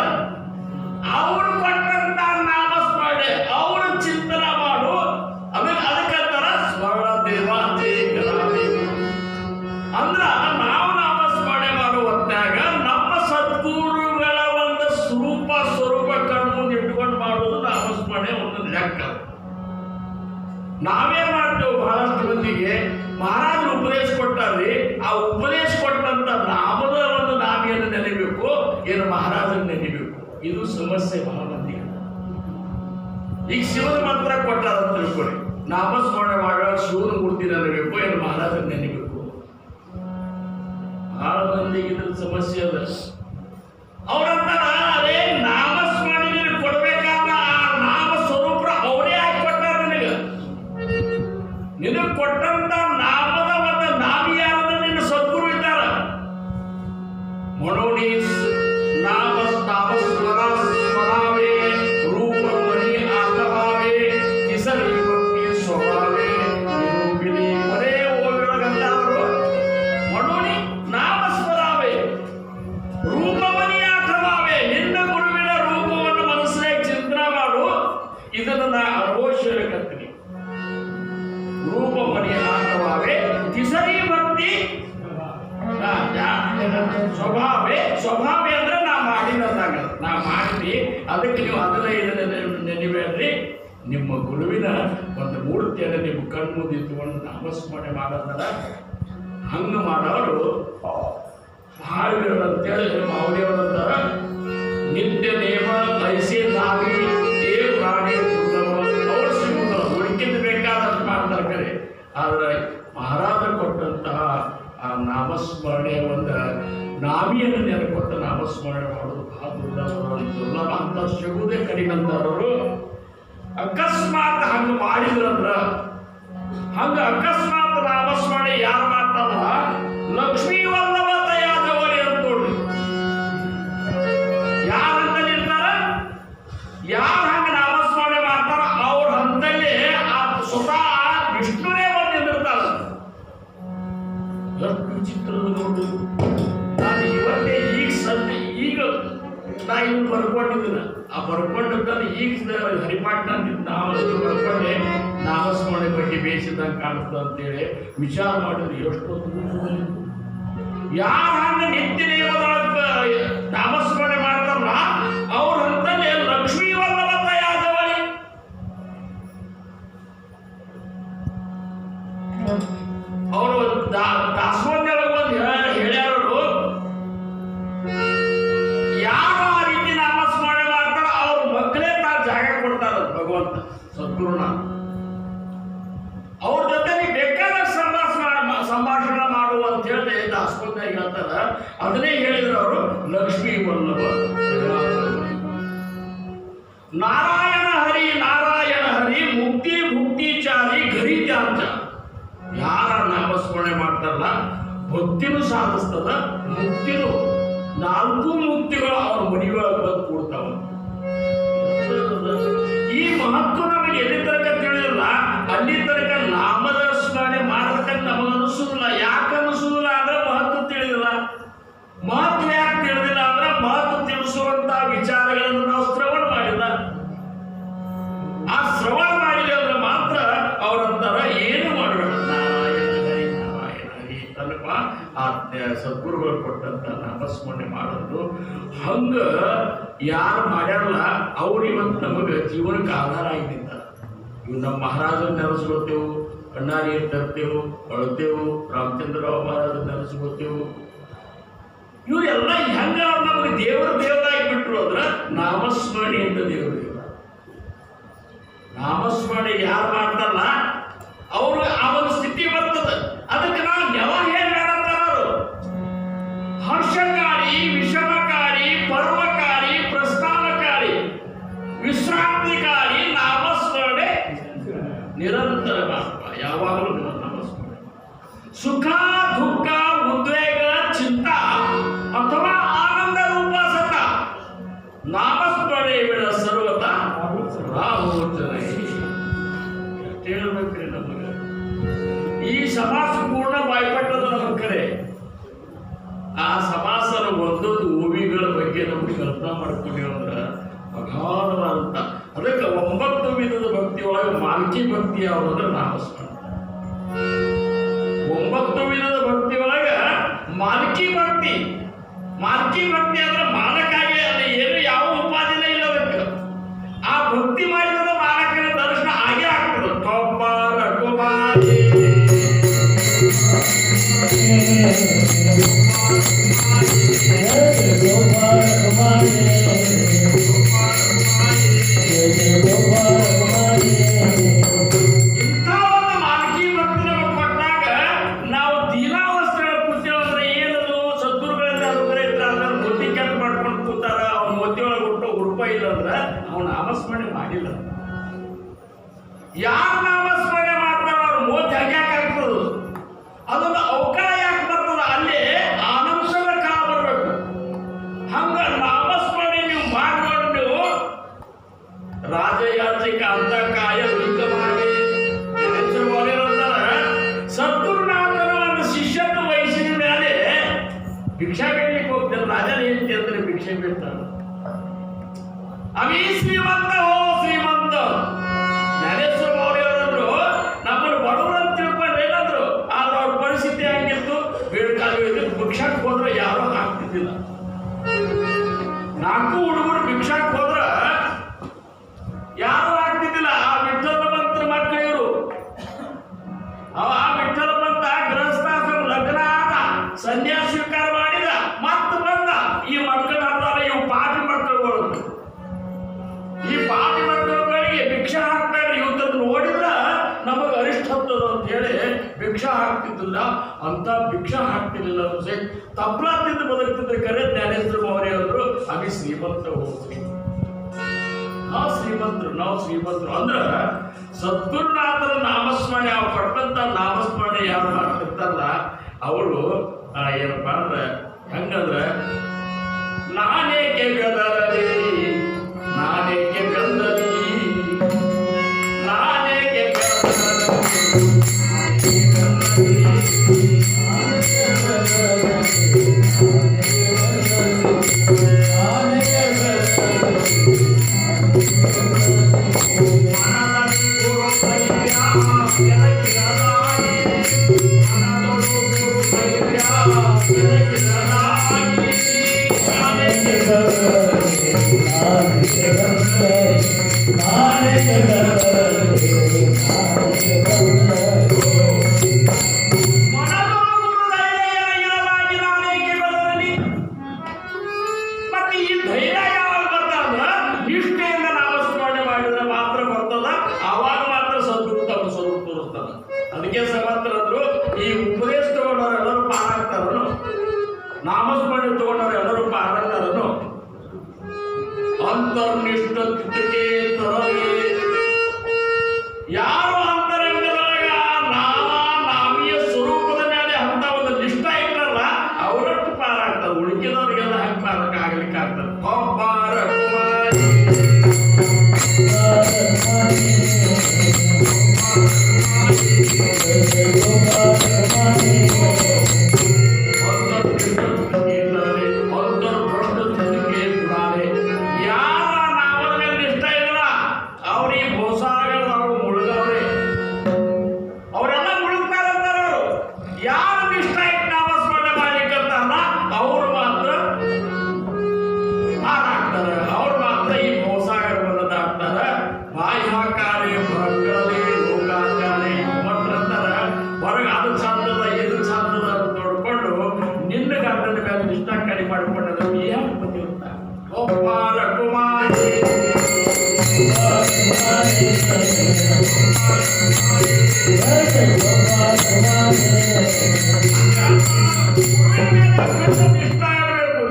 ಅವನು ಕೊಟ್ಟಂತ ನಾಮಸ್ಮರಣೆ ಅವನು ಚಿಂತನ ಮಾಡು. ಅದಕ್ಕಂತಾರ ಸ್ಮರಣ ದೇವಾಂಚೆ ಕರಾವೆ. ಅಂದ್ರ ನಾವು ನಾಮಸ್ಮರಣೆ ಮಾಡುವ ಹೊತ್ನ್ಯಾಗ ನಮ್ಮ ಸದ್ಗುರುಗಳ ಒಂದು ಸ್ವರೂಪ ಕಣ್ಣು ಮುಂದೆ ಇಟ್ಕೊಂಡು ಮಾಡುವುದು ನಾಮಸ್ಮರಣೆ ಒಂದು ಲೆಕ್ಕ. ನಾವೇನ್ ಮಾಡ್ತೇವೆ? ಬಹಳಷ್ಟು ಮಂದಿಗೆ ಮಹಾರಾಜರು ಉಪದೇಶ ಕೊಟ್ಟಾರ್ರಿ, ಆ ಉಪದೇಶ ಕೊಟ್ಟಂತ ನಾಮದ ಒಂದು ನಾವಿಯನ್ನು ನೆನೆಬೇಕು, ಏನು ಮಹಾರಾಜನ ನೆನೆಬೇಕು. ಇದು ಸಮಸ್ಯೆ ಬಹಳ ಮಂದಿಗೆ. ಈಗ ಶಿವನ ಮಂತ್ರ ಕೊಟ್ಟಾರ ಅಂತ ತಿಳ್ಕೊಳ್ಳಿ, ನಾಮಸ್ಮರಣೆ ಮಾಡುವಾಗ ಶಿವನ ಮೂರ್ತಿ ನೆನಬೇಕು, ಏನು ಮಹಾರಾಜನ ನೆನೆಬೇಕು. ಬಹಳ ಮಂದಿಗೆ ಇದ್ರ ಸಮಸ್ಯೆ ಅದ. ಅವ್ರಂತಾರ ಅದೇ ನಾಮಸ್ಮರಣೆ ಕೊಡ್ಬೇಕಾದ ಆ ನಾಮ ಸ್ವರೂಪ ಅವರೇ ಆಗಿ ಕೊಟ್ಟಾರ ನಿನಗೆ ಕೊಟ್ಟಂತ ನಾಮದ ಒಂದು ನಾಮಿ ಯಾರಂದ್ರೆ ನಿನ್ನ ಸದ್ಗುರು ಇದ್ದಾರ. ಮನೋನಿ ನಾಮ ಸ್ಮರಾವೇ ರೂಪ ಮನಿ ಆತಭಾವೇ ತಿಸರಿ ಭಕ್ತಿ ಸ್ವಭಾವೇ ನಿರೂಪಿಣಿ ಕೊನೆ ಓವಿರಗಂತ ಅವರು. ಮನೋನಿ ನಾಮ ಸ್ಮರಾವೇ ರೂಪ ಮನಿ ಆತಭಾವೇ, ನಿನ್ನ ಗುರುವಿನ ರೂಪವನ್ನು ಮನಸ್ಸಿನಾಗ ಚಿಂತನೆ ಮಾಡು. ಇದನ್ನು ನಾ ಅನುಭವಿಸಬೇಕಂತೀನಿ. ರೂಪ ಮನಿ ಆತಭಾವೇ ತಿಸರಿ ಭಕ್ತಿ ಸ್ವಭಾವೇ ಅಂದ್ರೆ ನಾ ಮಾಡಿದಂದಾಗ ನಾ ಮಾಡಿದ್ವಿ. ಅದಕ್ಕೆ ನೀವು ಅದನ್ನ ಇದನ್ನ ನೆನಬೇಡ್ರಿ. ನಿಮ್ಮ ಗುರುವಿನ ಒಂದು ಮೂರ್ತಿಯನ್ನು ನಿಮ್ಮ ಕಣ್ಮುಂದೆ ಇಟ್ಟುಕೊಂಡು ನಾಮಸ್ಮರಣೆ ಮಾಡೋದಲ್ಲ. ಹಂಗೆ ಮಾಡೋರು ಮಹಾವೀರರು ಅಂತೇಳಿ ಮಾವದೇವರಂತ ನಿತ್ಯ ನೇಮ ಐಸಿ ನಾಗಿ ಏ ಪ್ರಾಣಿ ಅವ್ರು ಸಿಗುತ್ತಲ್ಲ ಹುಡುಕಿದ ಬೇಕಾದಷ್ಟು ಮಾಡ್ತಾರೆ ಕರೆ. ಆದರೆ ಮಹಾರಾಜ ಕೊಟ್ಟಂತಹ ಆ ನಾಮಸ್ಮರಣೆ ಒಂದು ನಾಮಿಯನ್ನು ನೆನಕೊಟ್ಟ ನಾಮಸ್ಮರಣೆ ಮಾಡೋದು ಬಹಳ ದುರ್ಲಭ ಅಂತ ಸಿಗುವುದೇ ಕಡಿಮೆ ಅಂತಾರವರು. ಅಕಸ್ಮಾತ್ ಹಂಗೆ ಮಾಡಿದ್ರಂದ್ರ ಹಂಗೆ ಅಕಸ್ಮಾತ್ ನಾಮಸ್ಮರಣೆ ಯಾರು ಮಾಡ್ತಾರ ಲಕ್ಷ್ಮೀ ವಲ್ಲಭ ತಯಾದವರಿ ಅಂತ ನೋಡ್ರಿ. ಯಾರಂತ ನಿಲ್ತಾರ, ಯಾರು ಹಂಗೆ ನಾಮಸ್ಮರಣೆ ಮಾಡ್ತಾರ ಅವ್ರ ಹಂತಲ್ಲಿ ಆ ಸ್ವತಃ ವಿಷ್ಣುನೇ ಬಂದು ನಿಂದಿರ್ತಾರ. ಎಷ್ಟು ವಿಚಿತ್ರದ ನೋಡು. ನಾನು ಇವತ್ತೇ ಈಗ ನಾ ಇನ್ನು ಬರ್ಕೊಂಡಿದ್ದೀನಿ. ಆ ಬರ್ಕೊಂಡದ್ದನ್ನು ಈಗ ಹರಿಪಾಟ್ನ ನಾವು ಬರ್ಕೊಂಡೆ ನಾಮಸ್ಮರಣೆ ಬಗ್ಗೆ ಬೇಯಿಸಿದಂಗೆ ಕಾಣುತ್ತೆ ಅಂತೇಳಿ ವಿಚಾರ ಮಾಡಿದ್ರೆ ಎಷ್ಟೊಂದು ಯಾರು ಹಂಗೆ ನಿತ್ಯ ನೇಮದೊಳಗೆ ನಾಮಸ್ಮರಣೆ ಮಾಡ್ತಾರಲ್ಲ ಅವ್ರ ಹಂತಲ್ಲಿ ಲಕ್ಷ್ಮೀ ವಲ್ಲಭ ತಯಾದವಳಿ. ಅವರು ದಾಸೋಹದೊಳಗೆ ಒಂದು ಹೇಳ್ಯಾರು, ಯಾರು ಆ ರೀತಿ ನಾಮಸ್ಮರಣೆ ಮಾಡ್ತಾರ ಅವ್ರ ಮಕ್ಕಳೇ ಜಾಗ ಕೊಡ್ತಾರ ಭಗವಂತ ಸದ್ಗುರುನ. ಅವ್ರ ಜೊತೆ ಬೇಕಾದ ಸಂಭಾಷಣೆ ಮಾಡುವ ಅಂತ ಹೇಳಿ ದಾಸೋಹದಾಗ ಹೇಳ್ತಾರ. ಅದನ್ನೇ ಹೇಳಿದ್ರು ಅವರು ಲಕ್ಷ್ಮೀ ವಲ್ಲಭ. ನಾರಾಯಣ ಹರಿ ನಾರಾಯಣ ಹರಿ ಮುಕ್ತಿ ಭುಕ್ತಿಚಾರಿ ಗರಿ ತ್ಯಾಂಚ. ಯಾರ ನಾಮಸ್ಮರಣೆ ಮಾಡ್ತಾರಲ್ಲ ಭಕ್ತಿನೂ ಸಾಧಿಸ್ತದ, ಮುಕ್ತಿನೂ 4 ಮುಕ್ತಿಗಳು ಅವ್ರ ಮನೆಯೊಳಗೆ ಬಂದು ಕೂಡ್ತಾವ. ಈ ಮಹತ್ವ ನಮಗೆ ಎಲ್ಲಿ ತನಕ ತಿಳಿದಿಲ್ಲ ಅಲ್ಲಿ ತನಕ ನಾಮದ ಸ್ಮರಣೆ ಮಾಡಬೇಕಂತ ನಮಗೆ ಅನಿಸುದಿಲ್ಲ. ಯಾಕೆ ಅನಿಸುದಿಲ್ಲ ಅಂದ್ರೆ ಮಹತ್ವ ತಿಳಿದಿಲ್ಲ. ಮಹತ್ವ ಯಾಕೆ ತಿಳಿದಿಲ್ಲ ಅಂದ್ರೆ ಮಹತ್ವ ತಿಳಿಸುವಂತ ವಿಚಾರಗಳನ್ನು ನಾವು ಶ್ರವಣ ಮಾಡಿಲ್ಲ. ಆ ಶ್ರವಣ ಮಾಡಿಲ್ಲ ಅಂದ್ರೆ ಮಾತ್ರ ಅವ್ರಂತಾರ ಏನು ಮಾಡಬೇಡ ನಾರಾಯಣ ಹರಿ ನಾರಾಯಣ ಹರಿ ತನಕ ಆ ಸದ್ಗುರುಗಳು ಕೊಟ್ಟಂತ ನಾಮಸ್ಮರಣೆ ಮಾಡೋದು. ಹಂಗ ಯಾರು ಮಾಡ್ಯಾರಲ್ಲ ಅವ್ರು ಇವತ್ತು ನಮಗೆ ಜೀವನಕ್ಕೆ ಆಧಾರ ಆಗಿದ್ದಾರೆ. ಇವು ನಮ್ಮ ಮಹಾರಾಜನ ನೆನೆಸ್ಕೊತೇವು, ಅಣ್ಣಾರಿ ತರ್ತೇವು, ಅಳ್ತೇವು, ರಾಮಚಂದ್ರರಾವ್ ಮಹಾರಾಜ ನೆನೆಸ್ಕೊತೇವು. ಇವರೆಲ್ಲ ಹೆಂಗ ನಮಗೆ ದೇವರಾಗಿ ಬಿಟ್ಟರು ಅಂದ್ರೆ ನಾಮಸ್ಮರಣೆ ಅಂತ ದೇವರು. ನಾಮಸ್ಮರಣೆ ಯಾರು ಮಾಡ್ತಾರಲ್ಲ ಅವ್ರು ಆ ಒಂದು ಸ್ಥಿತಿ ಬರ್ತದೆ. ಅದಕ್ಕೆ ನಾವು ಯಾವಾಗ ಏನ್ ಮಾಡತ್ತಾರು ಹರ್ಷಕಾರಿ, ವಿಷಮಕಾರಿ, ಪರ್ವಕಾರಿ, ಪ್ರಸ್ಥಾನಕಾರಿ, ವಿಶ್ರಾಂತಿಕಾರಿ ನಾಮಸ್ಮರಣೆ ನಿರಂತರ ಮಾಡ್ತಾ ಯಾವಾಗಲೂ ನಾಮಸ್ಮರಣೆ. ಸುಖ ದುಃಖ ಉದ್ವೇಗ ಚಿಂತ ಅಥವಾ ಆನಂದ ರೂಪ ಸತ ನಾಮಸ್ಮರಣೆ ಬೇಡ ಸರ್ವತ ರಾಮೋಚನ. ಹೇಳ್ಬೇಕ್ರಿ ನಮಗೆ ಈ ಸಮಾಸ ಪೂರ್ಣ ಬಾಯ್ಪಟ್ಟದ ನಮ್ಮ ಕರೆ. ಆ ಸಮಾಸನ ಒಂದೊಂದು ಓವಿಗಳ ಬಗ್ಗೆ ನಮ್ಗೆ ಕಲ್ಪನಾ ಮಾಡ್ಕೊಂಡೇವು ಅಂದ್ರೆ ಅಗಾಧವಾದಂತ. ಅದಕ್ಕೆ 9 ವಿಧದ ಭಕ್ತಿ ಒಳಗೆ ಮಾಲ್ಕಿ ಭಕ್ತಿ ಯಾವುದಂದ್ರೆ ನಾಮಸ್ಮರಣೆ. 9 ವಿಧದ ಭಕ್ತಿ ಒಳಗೆ ಮಾಲ್ಕಿ ಭಕ್ತಿ. ಮಾಲ್ಕಿ ಭಕ್ತಿ ಅಂದ್ರೆ ಮಾಲಕಾಗಿ ಅಲ್ಲಿ ಏನು ಯಾವ ಉಪಾದಿನ ಇಲ್ಲ. ಅದಕ್ಕೆ ಆ ಭಕ್ತಿ ಮಾಡಿದ ಮಾಲಕನ ದರ್ಶನ ಆಗೇ ಆಗ್ತದೆ. ಕೊಬ್ಬರ ಕುಮಾರಿ ಯಾರು ನಾಮಸ್ಮರಣೆ ಮಾಡ್ತಾರ ಅವ್ರ ಮೋತಿ ಹಗ್ಯಾಕ ಆಗ್ತದ. ಅದೊಂದು ಅವಕಾಶ ಯಾಕೆ ಬರ್ತದ, ಅಲ್ಲಿ ಆನಂದದ ಕಾಲ ಬರ್ಬೇಕು. ಹಂಗ ನಾಮಸ್ಮರಣೆ ನೀವು ಮಾಡಿ ನೀವು ರಾಜಯಾಚಿಕ ಅಂತ ಕಾಯ ಲಿಂಗ ಮಾಡಿ ಸದ್ಗುರುನಾಥನ ಒಂದು ಶಿಷ್ಯತ್ವ ವಯಸ್ಸಿನ ಮೇಲೆ ಭಿಕ್ಷಾ ಬೇಡಲಿಕ್ಕೆ ಹೋಗ್ತಾರೆ. ರಾಜನ ಹೇಳ್ತಿ ಅಂದ್ರೆ ಭಿಕ್ಷೆ ಬೇಡ್ತಾರ. ಅವಿ ಶ್ರೀಮಂತ ಹೋ ಶ್ರೀಮಂತ ಜ್ಞಾನೇಶ್ವರ ಮೌರ್ಯರು ನಮ್ಮನ್ನು ಬಡವರು ಅಂತ ತಿಳ್ಕೊಂಡ್ರೆ ಏನಾದ್ರು. ಆದ್ರೆ ಅವ್ರ ಪರಿಸ್ಥಿತಿ ಹಂಗಿತ್ತು. ಬೇಡ್ಕಾಲ ಭಿಕ್ಷಾಕ್ ಹೋದ್ರೆ ಯಾರೋ ಹಾಕ್ತಿದ್ದಿಲ್ಲ. 4 ಹುಡುಗರು ಭಿಕ್ಷಾಕ್ ಹೋದ್ರ ಯಾರು ಆಗ್ತಿದ್ದಿಲ್ಲ. ಆ ಹಾಕ್ತಿದ್ದಿಲ್ಲ, ಅಂತ ಭಿಕ್ಷಾ ಹಾಕ್ತಿರ್ಲಿಲ್ಲ. ತಪ್ಲಾ ತಿಂದು ಬದುಕ್ತಿದ್ರೆ ಕರೆ ಜ್ಞಾನೇಂದ್ರ ಮೌರ್ಯ ಅವರು ಅವಿ ಶ್ರೀಮಂತರು ಹೋಗ್ತೀವಿ. ನಾವು ಶ್ರೀಮಂತರು ಅಂದ್ರ ಸದ್ಗುರುನಾಥರ ನಾಮಸ್ಮರಣೆ, ಅವ್ರು ಪಟ್ಟಂತ ನಾಮಸ್ಮರಣೆ ಯಾರು ಮಾಡ್ತಿರ್ತಾರಲ್ಲ ಅವರು ಏನಪ್ಪಾ ಅಂದ್ರೆ ಹೆಂಗಂದ್ರೆ ನಾನೇಕೆ ಗದರಲಿ ನಾನೇಕೆ ಗಂಧಲಿ ನಾನೇಕೆ ಅದಕ್ಕೆ ಸಮರ್ಥರಂದ್ರು ಈ ಉಪದೇಶ ತಗೊಂಡವ್ರು ಎಲ್ಲರೂ ಪಾರಾಗ್ತಾರನು, ನಾಮಸ್ಮರಣೆ ತಗೊಂಡವ್ರು ಎಲ್ಲರೂ ಪಾರಾಗ್ತಾರನು. ಅಂತರ್ನಿಷ್ಠ ಕಿತ್ತಕೆ ತರಲಿ ಯಾರು ಅಂತರಂಗದೊಳಗ ನಾಮೀಯ ಸ್ವರೂಪದ ಮೇಲೆ ಅಂತ ಒಂದು ನಿಷ್ಠ ಇಟ್ಟಲ್ಲ ಅವರಷ್ಟು ಪಾರಾಗ್ತಾರೆ. ಉಳಿಕೆದವ್ರಿಗೆಲ್ಲ ಹೆಂಗೆ ಪಾರಕ ಆಗ್ಲಿಕ್ಕೆ ಆಗ್ತದೆ.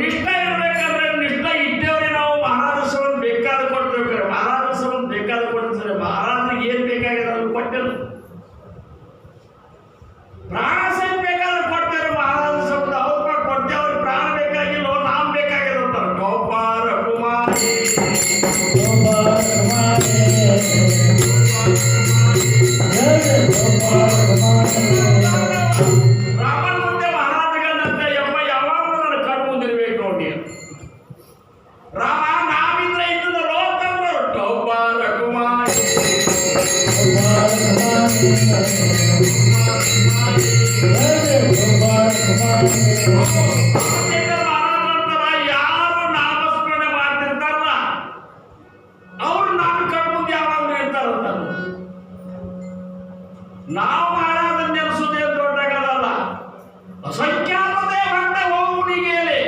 ನಿಷ್ಠ ಇರಬೇಕಂದ್ರೆ ನಿಷ್ಠ ಇದ್ದೇವ್ರಿ ನಾವು ಮಹಾರಾಜಸವನ್ನು ಬೇಕಾದ ಕೊಡ್ತೇವೆ. ಮಹಾರಾಜಸವನ್ನು ಬೇಕಾದ ಕೊಡ್ತಾರೆ. ಮಹಾರಾಜನಿಗೆ ಏನ್ ಬೇಕಾಗಿದೆ ಅದನ್ನು ಕೊಟ್ಟರು. ಪ್ರಾಣ ಸಹಿತ ಬೇಕಾದ್ರೆ ಕೊಡ್ತೇವೆ. ಮಹಾರಾಜಸವನ್ನು ಅವ್ರ ಕೊಡ್ತೇವೆ. ಅವ್ರಿಗೆ ಪ್ರಾಣ ಬೇಕಾಗಿಲ್ಲ, ನಾಮ್ ಬೇಕಾಗಿದೆ ಅಂತಾರೆ. ಗೋಪಾಲ ಕುಮಾರಿ ರಾಮನ ಮುಂದೆ ಮಹಾರಾಜಗಳಂತೆ ಯಪ್ಪ ಯಾವಾಗಲೂ ನನ್ನ ಕಣ್ಣು ಮುಂದಿರ್ಬೇಕು ನೋಡಿ. ರಾಮ ನಾವಿದ್ರೆ ಇದ್ದದಲ್ಲೋ ಅಂತಂದ್ರು. ಗೋಪಾಲ ಕುಮಾರಿ ಯಾರು ನಾಮಸ್ಮರಣೆ ಮಾಡ್ತಿರ್ತಾರಲ್ಲ ಅವ್ರು ನಾನು ಕಣ್ಣು ಮುಂದೆ ಯಾವಾಗಲೂ ಇರ್ತಾರಂತ. ನಾವು ಮಹಾರಾಜನ ನೆನೆಸೋದೇ ದೊಡ್ಡಗಲ್ಲ. ಅಸಂಖ್ಯಾತತೆ ಭಕ್ತ ಹೋಗುಣಿಗೆಯಲ್ಲಿ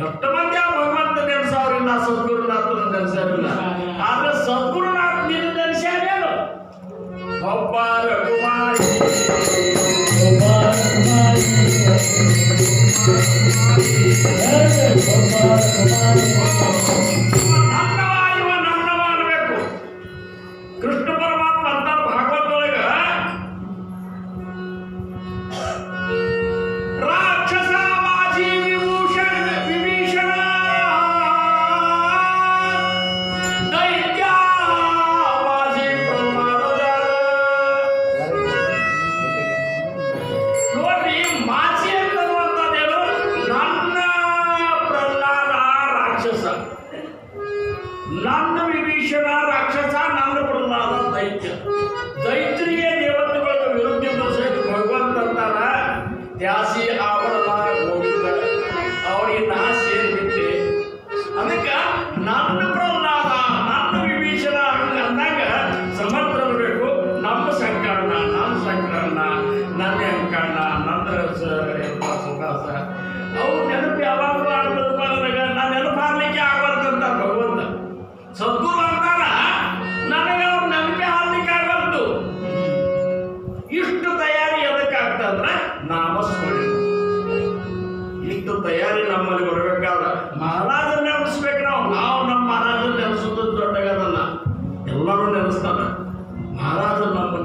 ಎಷ್ಟು ಮಂದಿ ಆ ಭಗವಂತ ನೆನೆಸೋರಿಲ್ಲ, ಸದ್ಗುರುನಾಥನ ನೆನೆಸೋರಿಲ್ಲ. ಆದ್ರೆ ಸದ್ಗುರುನಾಥ ನಿನ್ನ ನೆನೆಸ್ಯಾರೇನು? ಗೋಪಾಲ ಕುಮಾರಿ ನನ್ನ ಮಾಡಬೇಕು. ಕೃಷ್ಣ ಪರಮಾತ್ಮ ಅಂತ ಭಾಗವತೊಳಗ ರಾಕ್ಷಸ ಮಾಜಿ ವಿಭೀಷಣ ದೈತ್ಯ ಮಾಜಿ ನೋಡ್ರಿ, ಮಾಜಿ ಅಂತನ್ನುವಂಥದ್ದೇನು ನನ್ನ ಪ್ರಹ್ಲಾದ ರಾಕ್ಷಸ, ನನ್ನ ವಿಭೀಷಣ ರಾಕ್ಷಸ, ನನ್ನ ಪ್ರಹ್ಲಾದ ದೈತ್ಯ. ದೈತ್ರಿಗೆ ದೇವತೆಗಳ ವಿರುದ್ಧ ಸಹಿತ ಭಗವಂತ ಅಂತಾರ ದ್ಯಾಸಿ ಆವರಣ ಗೋವಿಂದ ಅವರಿಗೆ ನಾ ಸೇರಿಬಿಟ್ಟೆ. ಅದಕ್ಕೆ ನನ್ನ ಪ್ರಹ್ಲಾದ ನನ್ನ ವಿಭೀಷಣ ಅಂದಾಗ ಸಮರ್ಥರಬೇಕು. ನಮ್ಮ ಸಂಕರ್ಣ, ನನ್ನ ಸಂಕರ್ಣ, ನನ್ನ ಅಂಕಣ್ಣ, ನನ್ನ ಸುಖಾಸ ಅವು ನೆನಪು ಯಾವಾಗಲೂ ಆಗ್ತದಪ್ಪ. ನನಗೆ ನಾನು ನೆನಪಾಗ್ಲಿಕ್ಕೆ ಆಗಬಾರ್ದಂತ ಭಗವಂತ. ಸದ್ಗುರು ಅಂತಾರ ನನಗೆ ಅವ್ರು ನೆನಪೇ ಆಗ್ಲಿಕ್ಕೆ ಆಗಬಾರ್ದು.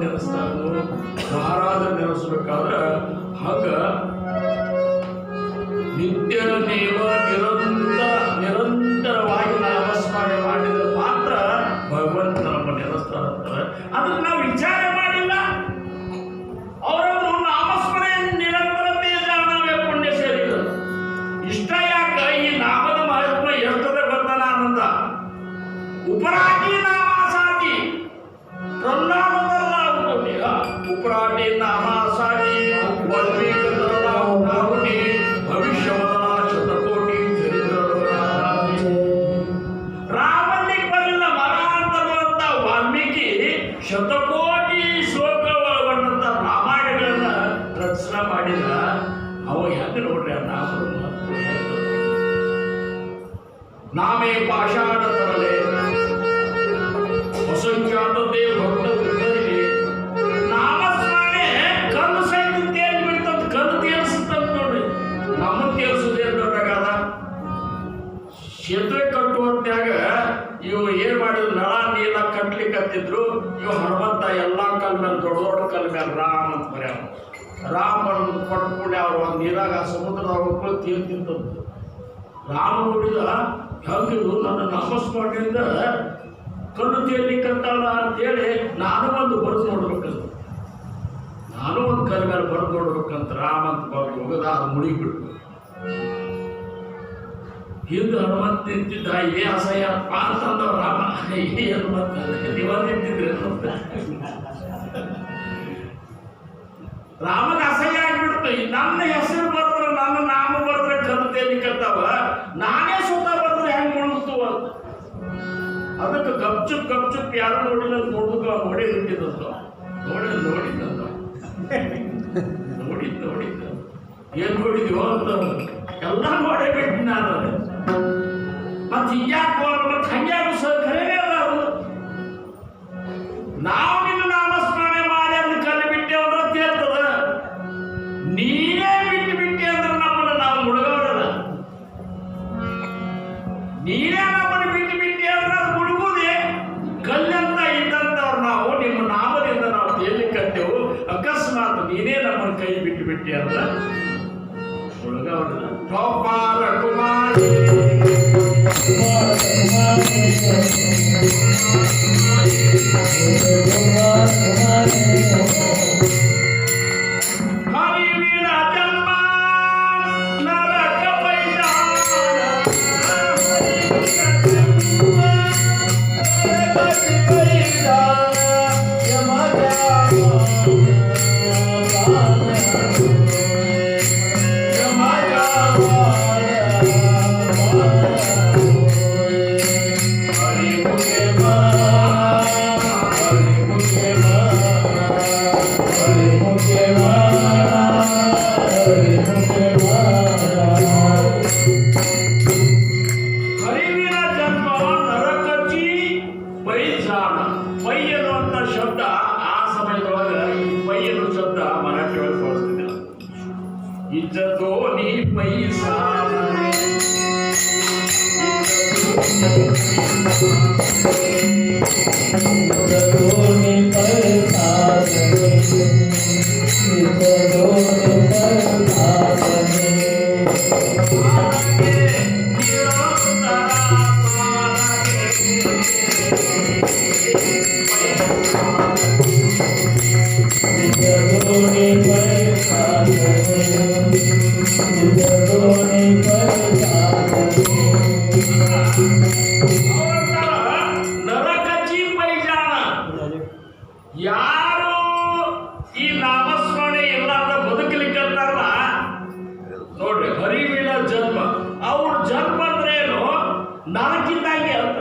ನೆನೆಸ್ತಾರೋ ಮಹಾರಾಜ ನೆನೆಸ್ಬೇಕಾದ್ರೆ ಹಂಗ ನಿತ್ಯ ನೀವ ನಿರಂತರವಾಗಿ ನಾಮಸ್ಮರಣೆ ಮಾಡಿದ್ರೆ ಮಾತ್ರ ಭಗವಂತ ನಮ್ಮ ನೆನೆಸ್ತಾರಂತಾರೆ. ಅದನ್ನ ನಾವು ವಿಚಾರ ಮಾಡಿಲ್ಲ. ಅವರನ್ನು ನಾಮಸ್ಮರಣೆ ನಿರಂತರತೆ ನಾವೇ ಪುಣ್ಯ ಸೇರಿದ್ರು. ಇಷ್ಟ ಯಾಕ ಈ ನಾಮದ ಮಹತ್ವ ಎಷ್ಟದ ಗೊತ್ತಲ್ಲ ಆನಂದ. ಉಪರಾಟಿ ನಾಮಾಸಾಗಿ ಪ್ರಹ್ಲಾದಲ್ಲ ಉಪರಾಟಿ ನಾಮಾಸಾಗಿ ಭವಿಷ್ಯವದನ ಶತಕೋಟಿ ಚರಿತ್ರ ರಾಮನಿಗೆ ಬರಲಿಲ್ಲ ಮರ ಅಂತನ್ನುವಂತ ವಾಲ್ಮೀಕಿ ಶತಕೋಟಿ ಶ್ಲೋಕ ಒಳಗೊಂಡಂತ ರಾಮಾಯಣಗಳನ್ನ ರಚನೆ ಮಾಡಿದ. ಅವ ಹೆಂಗ ನೋಡ್ರಿ ಆ ನಾಮದ ಮಹತ್ವ ನಾಮೇ ಪಾಷಾಣ ತರಲೆ ಅಸಂಖ್ಯಾತತೆ ಭಕ್ತ ವೃತ್ತರಿಗೆ ನಾಮಸ್ಮರಣೆ ಕಲ್ಲು ಸಹಿತ ತೇಲ್ ಬಿಡ್ತಂತ ಕಲ್ಲು ತೇಲ್ಸುತ್ತಂತ ನೋಡ್ರಿ. ನಮ್ಮನ್ನು ತೇಲ್ಸುದೇನು ದೊಡ್ಡಗಾದ ಸೇತುವೆ ಕಟ್ಟುವಂತ್ಯಾಗ ಇವು ಏನ್ ಮಾಡಿದ್ರು ನಳ ನೀಲ ಕಟ್ಲಿಕ್ಕೆ ಹತ್ತಿದ್ರು. ಇವು ಹನುಮಂತ ಎಲ್ಲಾ ಕಲ್ ಮೇಲೆ ದೊಡ್ಡ ದೊಡ್ಡ ಕಲ್ ಮೇಲೆ ರಾಮ್ ಅಂತ ಬರ್ಯಾವ. ರಾಮ್ ಕೊಟ್ಕೊಂಡು ಅವ್ರು ಒಂದು ನೀರಾಗ ಸಮುದ್ರದ ಒಬ್ಬರು ತೀರ್ ತಿಂತದ್ದು. ರಾಮ ನೋಡಿದ ಹೆಂಗಿದು ನನ್ನ ನಾಮಸ್ಮರಣೆಯಿಂದ ಕಣ್ಣು ತೇರ್ಲಿಕ್ಕಂತಲ್ಲ ಅಂತೇಳಿ ನಾನು ಒಂದು ಬರೆದು ನೋಡ್ಬೇಕಂತ. ನಾನು ಒಂದು ಕಲ್ ಮೇಲೆ ಬರೆದು ನೋಡ್ಬೇಕಂತ ರಾಮ ಅಂತ ಬರೆದು ಹೋಗದ ಅದು ಮುಡಿಬಿಡ್ತು. ಹಿಂದೆ ಹನುಮಂತ ನಿಂತಿದ್ದ ಏ ಅಸಹ್ಯ ಅಂತಂದವ ರಾಮ ಏ ಹನುಮಂತ ನೀವ ನಿಂತಿದ್ರೆ ರಾಮನ ಅಸಹ್ಯ ಆಗ್ಬಿಡ್ತು. ನನ್ನ ಹೆಸರು ಬರೆದ್ರೆ ನನ್ನ ನಾಮ ಬರೆದ್ರೆ ಕಲ್ಲು ತೇಲಿಕ್ಕಂತಾವ, ನಾನೇ ಸ್ವತಃ ಬರೆದ್ರೆ ಹೆಂಗ್ ಮುಳುಗ್ತು ಅಂತ. ಅದಕ್ಕೆ ಗಪ್ಚುಪ್ ಯಾರು ನೋಡಿಲ್ಲ ನೋಡ್ಬೇಕು ನೋಡಿ ಬಿಟ್ಟಿದ್ದು ನೋಡಿದ್ದ ಏನ್ ನೋಡಿದ್ಯೋ ಅಂತ ಎಲ್ಲ ನೋಡೇ ಬಿಟ್ಟು ನಾನು. ಮತ್ತೆ ಹಿಂಗ್ಯಾಕೆ ಮತ್ತೆ ಹಂಗ್ಯಾಕು ಖರೇನೇ ಅಲ್ಲ ಅದು. ನಾವು ನಿನ್ನ ನಾಮಸ್ಮರಣೆ ಮಾಡಿ ಅಂತ ಕಲ್ಲು ಬಿಟ್ಟೆ ಅಂದ್ರೆ ತೇರ್ತದ. ನೀನೇ ಬಿಟ್ಟು ಅಂದ್ರೆ ನಮ್ಮನ್ನ ನಾವು ಮುಳುಗೋರಲ್ಲ. ನೀನೇ ನಮ್ಮನ್ನು ಬಿಟ್ಟು ಅಂದ್ರೆ ಅದು ಮುಳುಗುದೇ. ಕಲ್ಲಂತ ಇದ್ದಂತವ್ರು ನಾವು ನಿಮ್ಮ ನಾಮದಿಂದ ನಾವು ತೇಲಿಕ್ಕಂತೆವು. ಅಕಸ್ಮಾತ್ ನೀನೇ ನಮ್ಮನ್ನು ಕೈ ಬಿಟ್ಟು ಅಂದ್ರೆ ಮುಳುಗೋರಲ್ಲ. ಗೋಪಾಲ ಕುಮಾರಿ ಹರಿವಿನ ಜನ್ಮ ನರಕ ನರಕಚಿ ಪೈಜಾನ. ಯಾರು ಈ ನಾಮಸ್ಮರಣೆ ಇಲ್ಲಾರ್ದ ಬದುಕಲಿಕ್ಕಂತಾರಲ್ಲ ನೋಡ್ರಿ, ಹರಿವಿನ ಜನ್ಮ. ಅವ್ರ ಜನ್ಮ ಅಂದ್ರೇನು? ನರಕಿದ್ದಾಗೆ ಅಂತ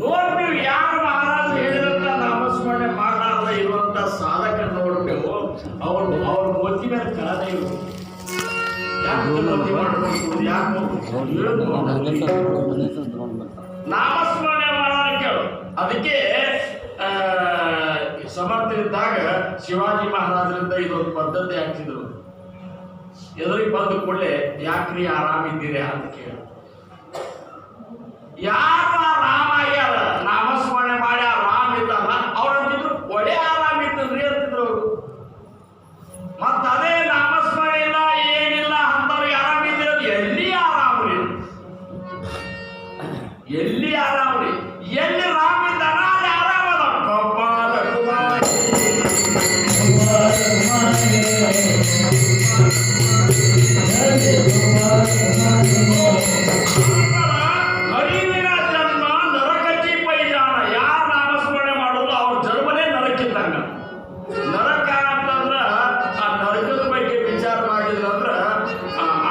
ನೋಡ್. ನೀವು ಯಾರು ಮಹಾರಾಜ ಹೇಳಿದಂತ ನಾಮಸ್ಮರಣೆ ಮಾಡಲಾರ್ದ ಇರುವಂತ ಸಾಧಕ ನೋಡ್ಬೇಕು. ಅವ್ರ ಮೋತಿ ಮೇಲೆ ಕಾಲ ಇರು. ನಾಮಸ್ಮರಣೆ ಮಾಡೋಣ ಕೇಳು. ಅದಕ್ಕೆ ಸಮರ್ಥರಿದ್ದಾಗ ಶಿವಾಜಿ ಮಹಾರಾಜರಿಂದ ಇದೊಂದು ಪದ್ಧತಿ ಹಾಕ್ಸಿದ್ರು. ಎದುರಿಗೆ ಬಂದ ಕೂಡಲೇ ಯಾಕ್ರಿ ಆರಾಮಿದ್ದೀರಿ ಅಂತ ಕೇಳ. ಯಾರು ರಾಮ ಆಗ್ಯಾರ ನಾಮಸ್ಮರಣೆ ಮಾಡಿ ರಾಮ ಇದ್ದಾರ ಅವ್ರಂತಿದ್ರು ಎಲ್ಲಿ ಆರಾಮ್ರಿ? ಎಲ್ಲಿ ರಾಮ ಇದ್ದಾನ ಅಲ್ಲಿ ಆರಾಮದ. ಕಪಾಲ ಕುಮಾರಿ ಹರಿವಿನ ಜನ್ಮ ನರಕಚ್ಚಿ ಪೈಜಾನ. ಯಾರು ನಾಮಸ್ಮರಣೆ ಮಾಡೋದು ಅವ್ರ ಜನ್ಮನೇ ನರಕಿದ್ದಂಗ. ನರಕ ಅಂತಂದ್ರ ಆ ನರಕದ ಬಗ್ಗೆ ವಿಚಾರ ಮಾಡಿದ್ರಂದ್ರ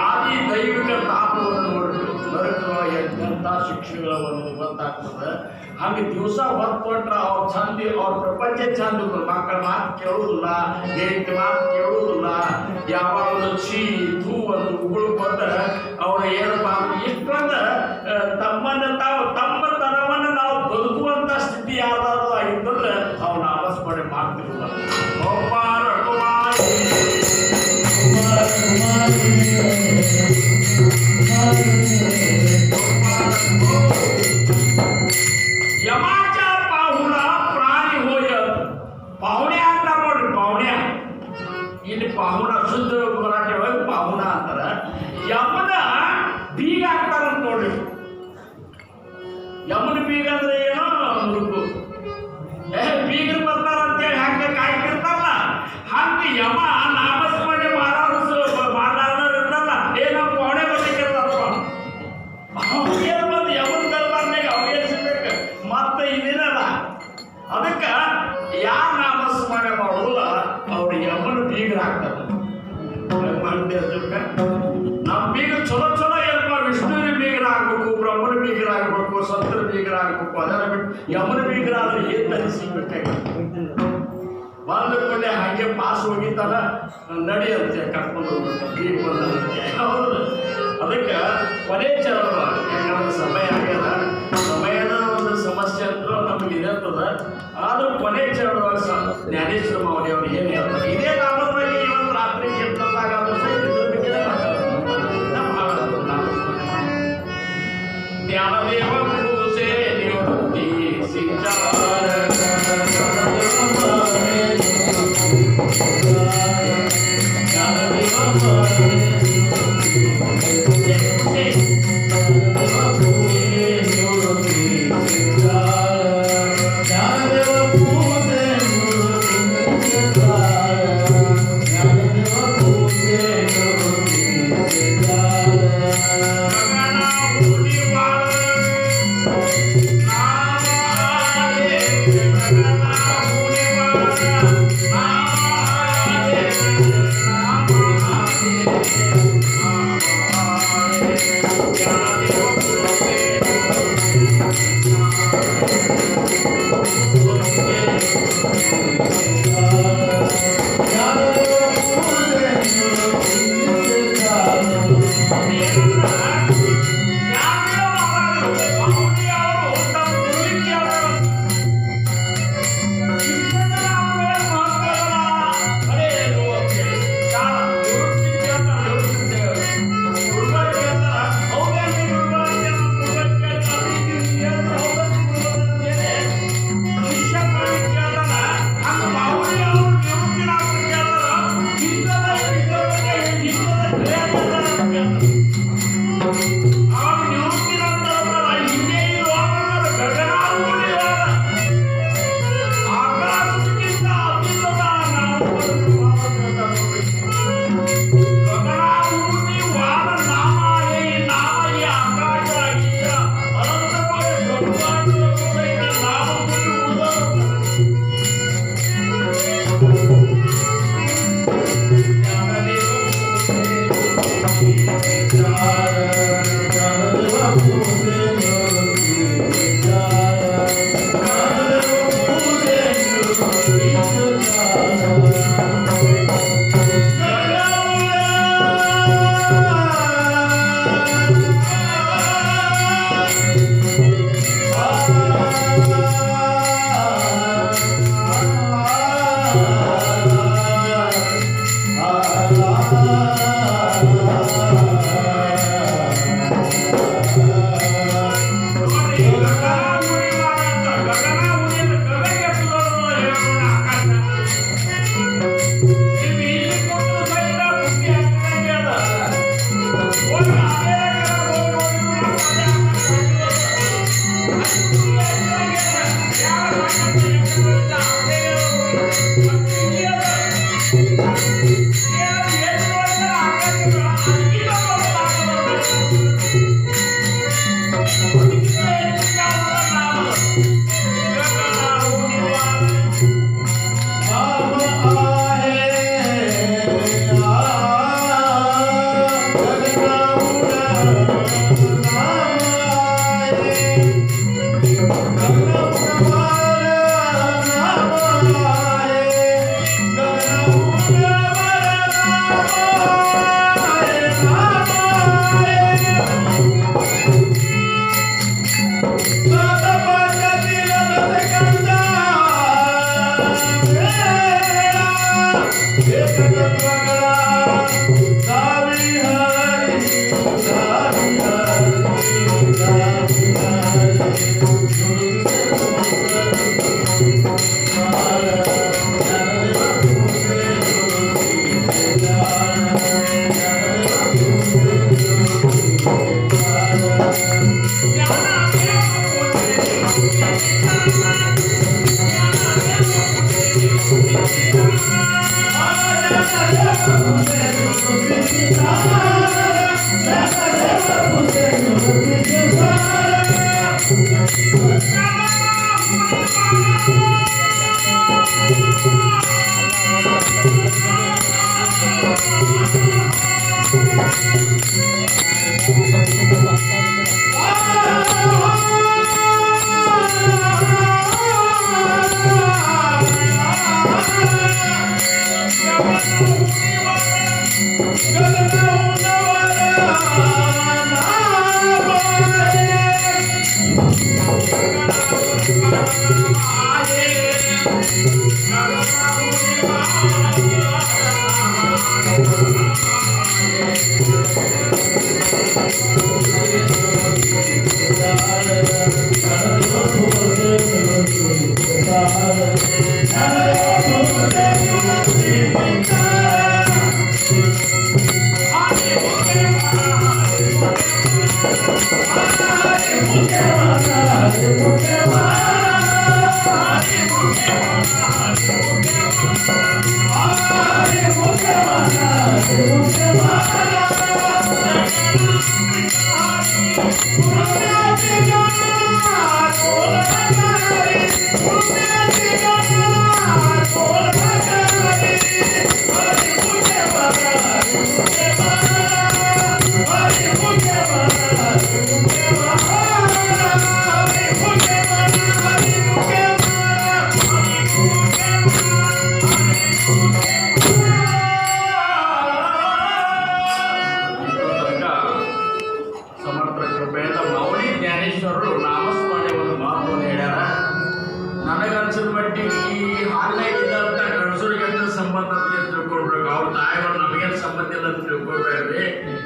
ಆದಿ ದೈವಿಕ ತಾಪವನ್ನು ನೋಡ್ರಿ. ನರಕದೊಳಗೆ ಎಂತೆಂಥ ಶಿಕ್ಷೆಗಳನ್ನು ಗೊತ್ತಾಗ್ತದೆ. ಹಂಗೆ ದಿವಸ ಹೊರಕೊಟ್ರ ಅವ್ರ ಚಂದ, ಅವ್ರ ಪ್ರಪಂಚ ಚಂದ. ಮಕ್ಕಳ ಮಾತು ಕೇಳುವುದಿಲ್ಲ, ಹೆಂಡತಿ ಮಾತು ಕೇಳುವುದಿಲ್ಲ. ಯಾವಾಗಲೂ ಛೀ ಥೂ ಅಂತ ಉಗುಳು ಬಂದ್ರೆ ಅವ್ರು ಏನಪ್ಪ ಇಷ್ಟೊಂದ ತಮ್ಮ ತನವನ್ನು ನಾವು ಬದುಕುವಂತ ಸ್ಥಿತಿ ಯಾವ್ದಾದ್ರು ಆಗಿತ್ತಂದ್ರೆ ಅವ್ರು ನಾಮಸ್ಮರಣೆ ಮಾಡ್ತಿರಲಿಲ್ಲ. ಗೋಪಾಲ ಕುಮಾರಿ ಯಮಾಚ ಪಾಹುಣ ಪ್ರಾಣಿ ಹೋಯ. ಪಾಹುಣ್ಯ ಅಂತಾರ ನೋಡ್ರಿ. ಪಾಹುಣ್ಯ ಇಲ್ಲಿ ಪಾಹುಣ ಶುದ್ಧ ಮರಾಠಿ ಒಳಗೆ ಪಾಹುಣ ಅಂತಾರ. ಯಮನ ಬೀಗ ಹಾಕ್ತಾರಂತ ನೋಡ್ರಿ. ಯಮನ ಬೀಗ ಅಂದ್ರೆ ಏನೋ ಮೃಗು ಬೀಗರು ಬರ್ತಾರ ಅಂತೇಳಿ ಹಂಗೆ ಕಾಯ್ತಿರ್ತಾರಲ್ಲ, ಹಂಗೆ ಯಮ ನಾಮಸ್ಮರಣೆ ಮಾಡಾರ್ದಲ್ಲ ನಮ್ಮ ಪೌಣೆ ಬರ್ಲಿಕ್ಕಿರ್ತಾರಪ್ಪ. ಅವ್ರಿಗೆ ಬಂದು ಯಮನ ದರ್ಬಾರ್ನಾಗ ಅವ್ರಿಗೇನಿಸ್ಬೇಕು ಮತ್ತೆ ಇದಿರಲ್ಲ. ಅದಕ್ಕೆ ಯಾರು ನಾಮಸ್ಮರಣೆ ಮಾಡೋದಿಲ್ಲ ಅವ್ರು ಯಮನ ಬೀಗರು ಹಾಕ್ತಾರೆ. ನಮ್ಮ ಬೀಗ ಚಲೋ ಚಲೋ ಏನಪ್ಪ, ವಿಷ್ಣುವಿನ ಬೀಗರ ಆಗ್ಬೇಕು, ಬ್ರಹ್ಮನ ಬೀಗರ ಆಗ್ಬೇಕು, ಸತ್ತರ ಬೀಗರ ಆಗ್ಬೇಕು. ಅದೆಲ್ಲ ಬಿಟ್ಟು ಯಮನ ಬೀಗರ ಆದ್ರೆ ಏನ್ ತರಿಸಿಬೇಕಾಗಿ ಬಂದ ಕೊಂಡೆ ಹಾಗೆ ಪಾಸ್ ಹೋಗಿದ್ದಾನ ನಡೆಯುತ್ತೆ ಕರ್ಕೊಂಡು ಹೋಗ್ಬೇಕು ಬೀಗ ಬಂದಂತೆ. ಹೌದು. ಅದಕ್ಕೆ ಕೊನೆ ಚರಣ ಯಾಕಂದ್ರೆ ಸಮಯ ಆಗ್ಯದ. ಸಮಯದ ಒಂದು ಸಮಸ್ಯೆ ಅಂತೂ ನಮ್ಗೆ ಇರ್ತದ. ಆದ್ರೂ ಕೊನೆ ಚರಣದೊಳಗೆ ಜ್ಞಾನೇಶ್ವರ ಮಾವಡಿ ಅವ್ರು ಏನು ಹೇಳ್ತಾರೆ, ಇದೇ ನಾಮದ ಬಗ್ಗೆ ಇವತ್ತು ರಾತ್ರಿ ಕೆಟ್ಟದಾಗ ಇದ್ರ ಬಗ್ಗೆ ಜ್ಞಾನದೇವ ಪೂಜೆ ನಿವೃತ್ತಿ ಸಿಂಚಾರ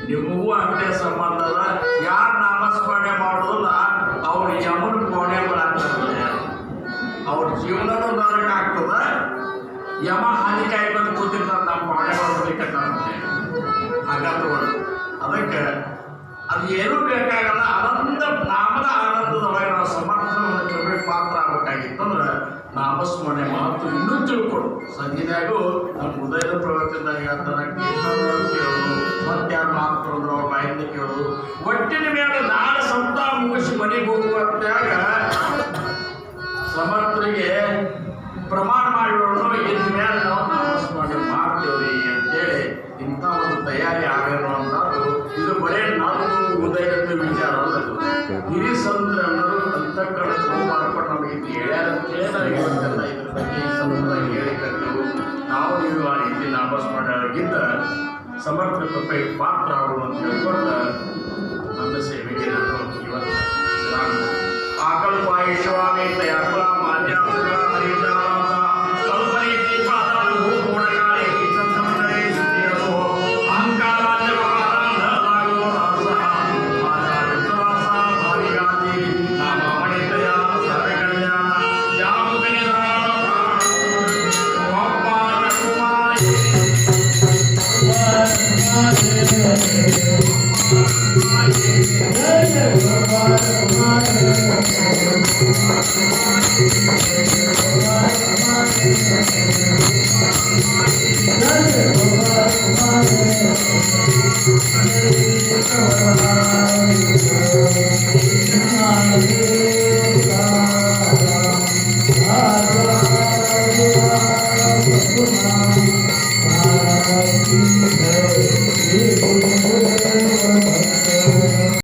ನಿಮಗೂ ಅಷ್ಟೇ ಸಂಬಂಧ ಅದ. ಯಾರು ನಾಮಸ್ಮರಣೆ ಮಾಡೋದಿಲ್ಲ ಅವ್ರ ಯಮನ ಕೋಣೆ ಬರಾಕ್ತಾರೆ, ಅವ್ರ ಜೀವನನೂ ನರಕ ಆಗ್ತದ. ಯಮ ಹಾನಿ ಕಾಯ್ಕೊಂಡು ಕೂತಿರ್ತಾರೆ ನಮ್ಮ ಕೋಣೆ ಬರ್ಲಿಕ್ಕೆ ಹಾಗಾದ್ರೆ ಅದಕ್ಕೆ ಅದು ಏನೂ ಬೇಕಾಗಲ್ಲ. ಆನಂದ ನಾಮದ ಆನಂದದೊಳಗೆ ನಾವು ಸಮರ್ಥನವನ್ನು ಕೃಪೆಗೆ ಪಾತ್ರ ಆಗ್ಬೇಕಾಗಿತ್ತಂದ್ರೆ ನಾಮಸ್ಮರಣೆ ಮಾತು ಇನ್ನೂ ತಿಳ್ಕೊಡು. ಸಂಗೀತಾಗೂ ನಮ್ಮ ಹೃದಯದ ಪ್ರವಚನದಾಗ ಹೇಳ್ತಾನೆ, ಕೇಳೋದು ಮತ್ತಾರು ಮಾತಂದ್ರೆ ಅವ್ರ ಬಾಯಿಂದ ಕೇಳೋದು. ಒಟ್ಟಿನ ಮೇಲೆ ನಾಳೆ ಸಪ್ತಾಹ ಮುಗಿಸಿ ಮನೆಗೆ ಹೋಗುವಂತಾಗ ಸಮರ್ಥರಿಗೆ ಪ್ರಮಾಣ ಮಾಡಿರೋರು ಇದ್ರ ಮೇಲೆ ನಾವು ನಾಮಸ್ಮರಣೆ ಮಾಡ್ತೇವೆ ಅಂತೇಳಿ ಇಂಥ ಒಂದು ತಯಾರಿ ಆಗೇನೋ ಅನ್ನೋದು ಇದು ಬರೇ ನಾವು ಉದಯದ ವಿಚಾರ ಅಲ್ಲದು. ಹಿರಿ ಸಂದ್ರ ಅನ್ನೋದು ಅಂತಃಕರಣ ಮಾಡ್ಕೊಂಡು ನಮಗೆ ಇದು ಹೇಳ್ಯಾರಂತೇಳಿ ನಾವು ಇವತ್ತೆಲ್ಲ ಇದ್ರ ಬಗ್ಗೆ ಈ ಸಂದರ್ಭದಾಗ ಹೇಳಿಕಂತೀವಿ. ನಾವು ನೀವು ಆ ರೀತಿ ನಾಮಸ್ಮರಣೆಗಿಂತ ಸಮರ್ಥ ಕೃಪೆಗೆ ಪಾತ್ರ ಆಗುವ ಅಂತ ಹೇಳ್ಕೊಂಡು ನನ್ನ ಸೇವೆಗೆ ನಾನು ಇವತ್ತು ನಾನು ಆಕಲ್ಪಾಯಿಷವಾಮಿ ತಯಾರ ಮಾಧ್ಯಾಸಕ ಹರಿಜಾತ ಕಲ್ಪನೆ ದೀಪಾದಾಲು ಗುಣಕಾರಿ ಸಂತಮನರೇ ಸುಖಿರಸೋ ಅಹಂಕಾರಾಜ್ಯ ಮಹಾರಾಧಾಗೋ ರಾಸಃ ಆಚಾರ್ಯತ್ರಾಸ ಭಾವಿಗಾತಿ ನಾಮ ಮಣಿತಯ ಸರ್ವ ಕಲ್ಯಾಣ ಜಾಮುಕನಿದಾನ ಗೋಪಾಲ ಕುಮಾರಿ Jai Jai Baba Hare